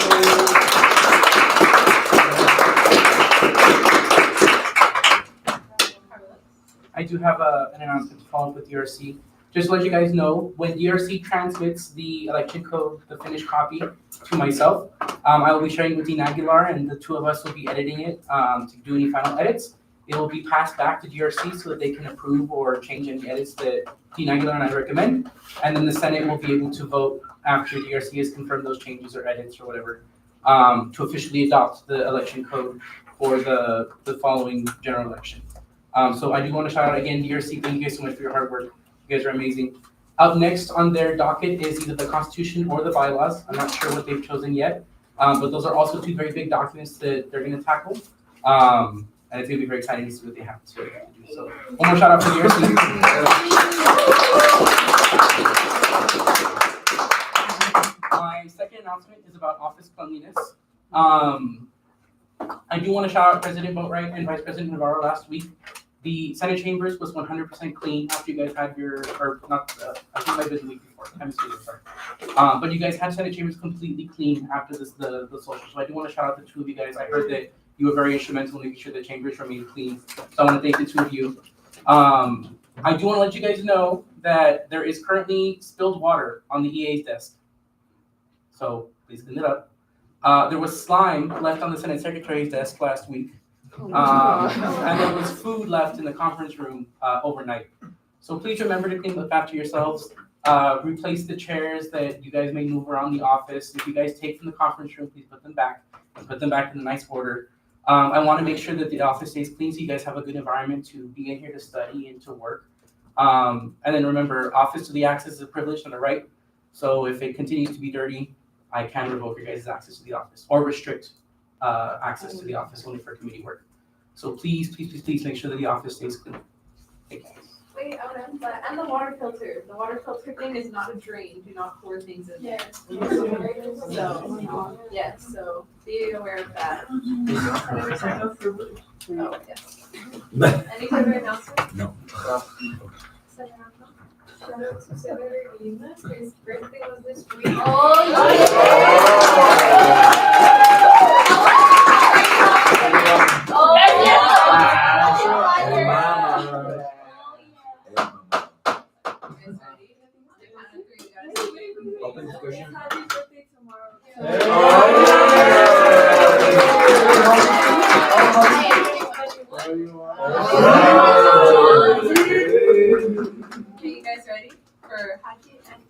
I do have an announcement to follow up with DRC. Just to let you guys know, when DRC transmits the election code, the finished copy, to myself, I will be sharing with Dean Aguilar, and the two of us will be editing it to do any final edits. It will be passed back to DRC so that they can approve or change any edits that Dean Aguilar and I recommend. And then the Senate will be able to vote after DRC has confirmed those changes or edits or whatever to officially adopt the election code for the following general election. So I do want to shout out again, DRC, thank you guys so much for your hard work. You guys are amazing. Up next on their docket is either the Constitution or the bylaws. I'm not sure what they've chosen yet, but those are also two very big documents that they're going to tackle. And it's going to be very exciting to see what they have to do. So one more shout out for DRC. My second announcement is about office cleanliness. I do want to shout out President Boatwright and Vice President Navarro last week. The Senate chambers was 100% clean after you guys had your, or not, I think I did the week before, sorry. But you guys had Senate chambers completely clean after this, the social. So I do want to shout out the two of you guys. I heard that you were very instrumental in making sure the chambers remain clean. So I want to thank the two of you. I do want to let you guys know that there is currently spilled water on the EA's desk. So please clean it up. There was slime left on the Senate Secretary's desk last week. And there was food left in the conference room overnight. So please remember to clean up after yourselves. Replace the chairs that you guys may move around the office. If you guys take from the conference room, please put them back and put them back in a nice order. I want to make sure that the office stays clean so you guys have a good environment to be in here to study and to work. And then remember, office to the access is a privilege on the right. So if it continues to be dirty, I can revoke your guys' access to the office or restrict access to the office only for committee work. So please, please, please, please make sure that the office stays clean. Thank you. Wait, and the water filter. The water filter thing is not a drain. Do not pour things in there. So, yeah, so be aware of that. Oh, yes. Any further announcements? No. Shout out to Senator Lima. His birthday was this week. Open discussion. Happy birthday tomorrow. Okay, you guys ready for Haki and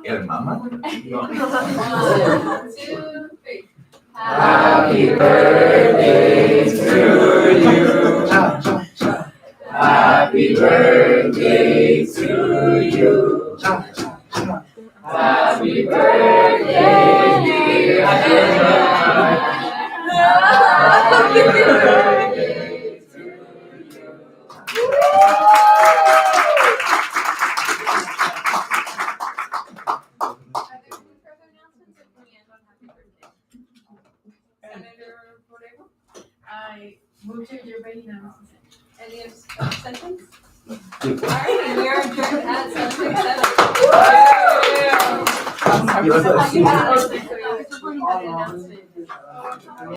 El mama? 1, 2, 3. Happy birthday to you. Happy birthday to you. Happy birthday, dear Hannah. Happy birthday to you. I move to adjourn by unanimous consent. Any abstentions? Alright, we are adjourned at 7:07. You want to- I just wanted to announce it.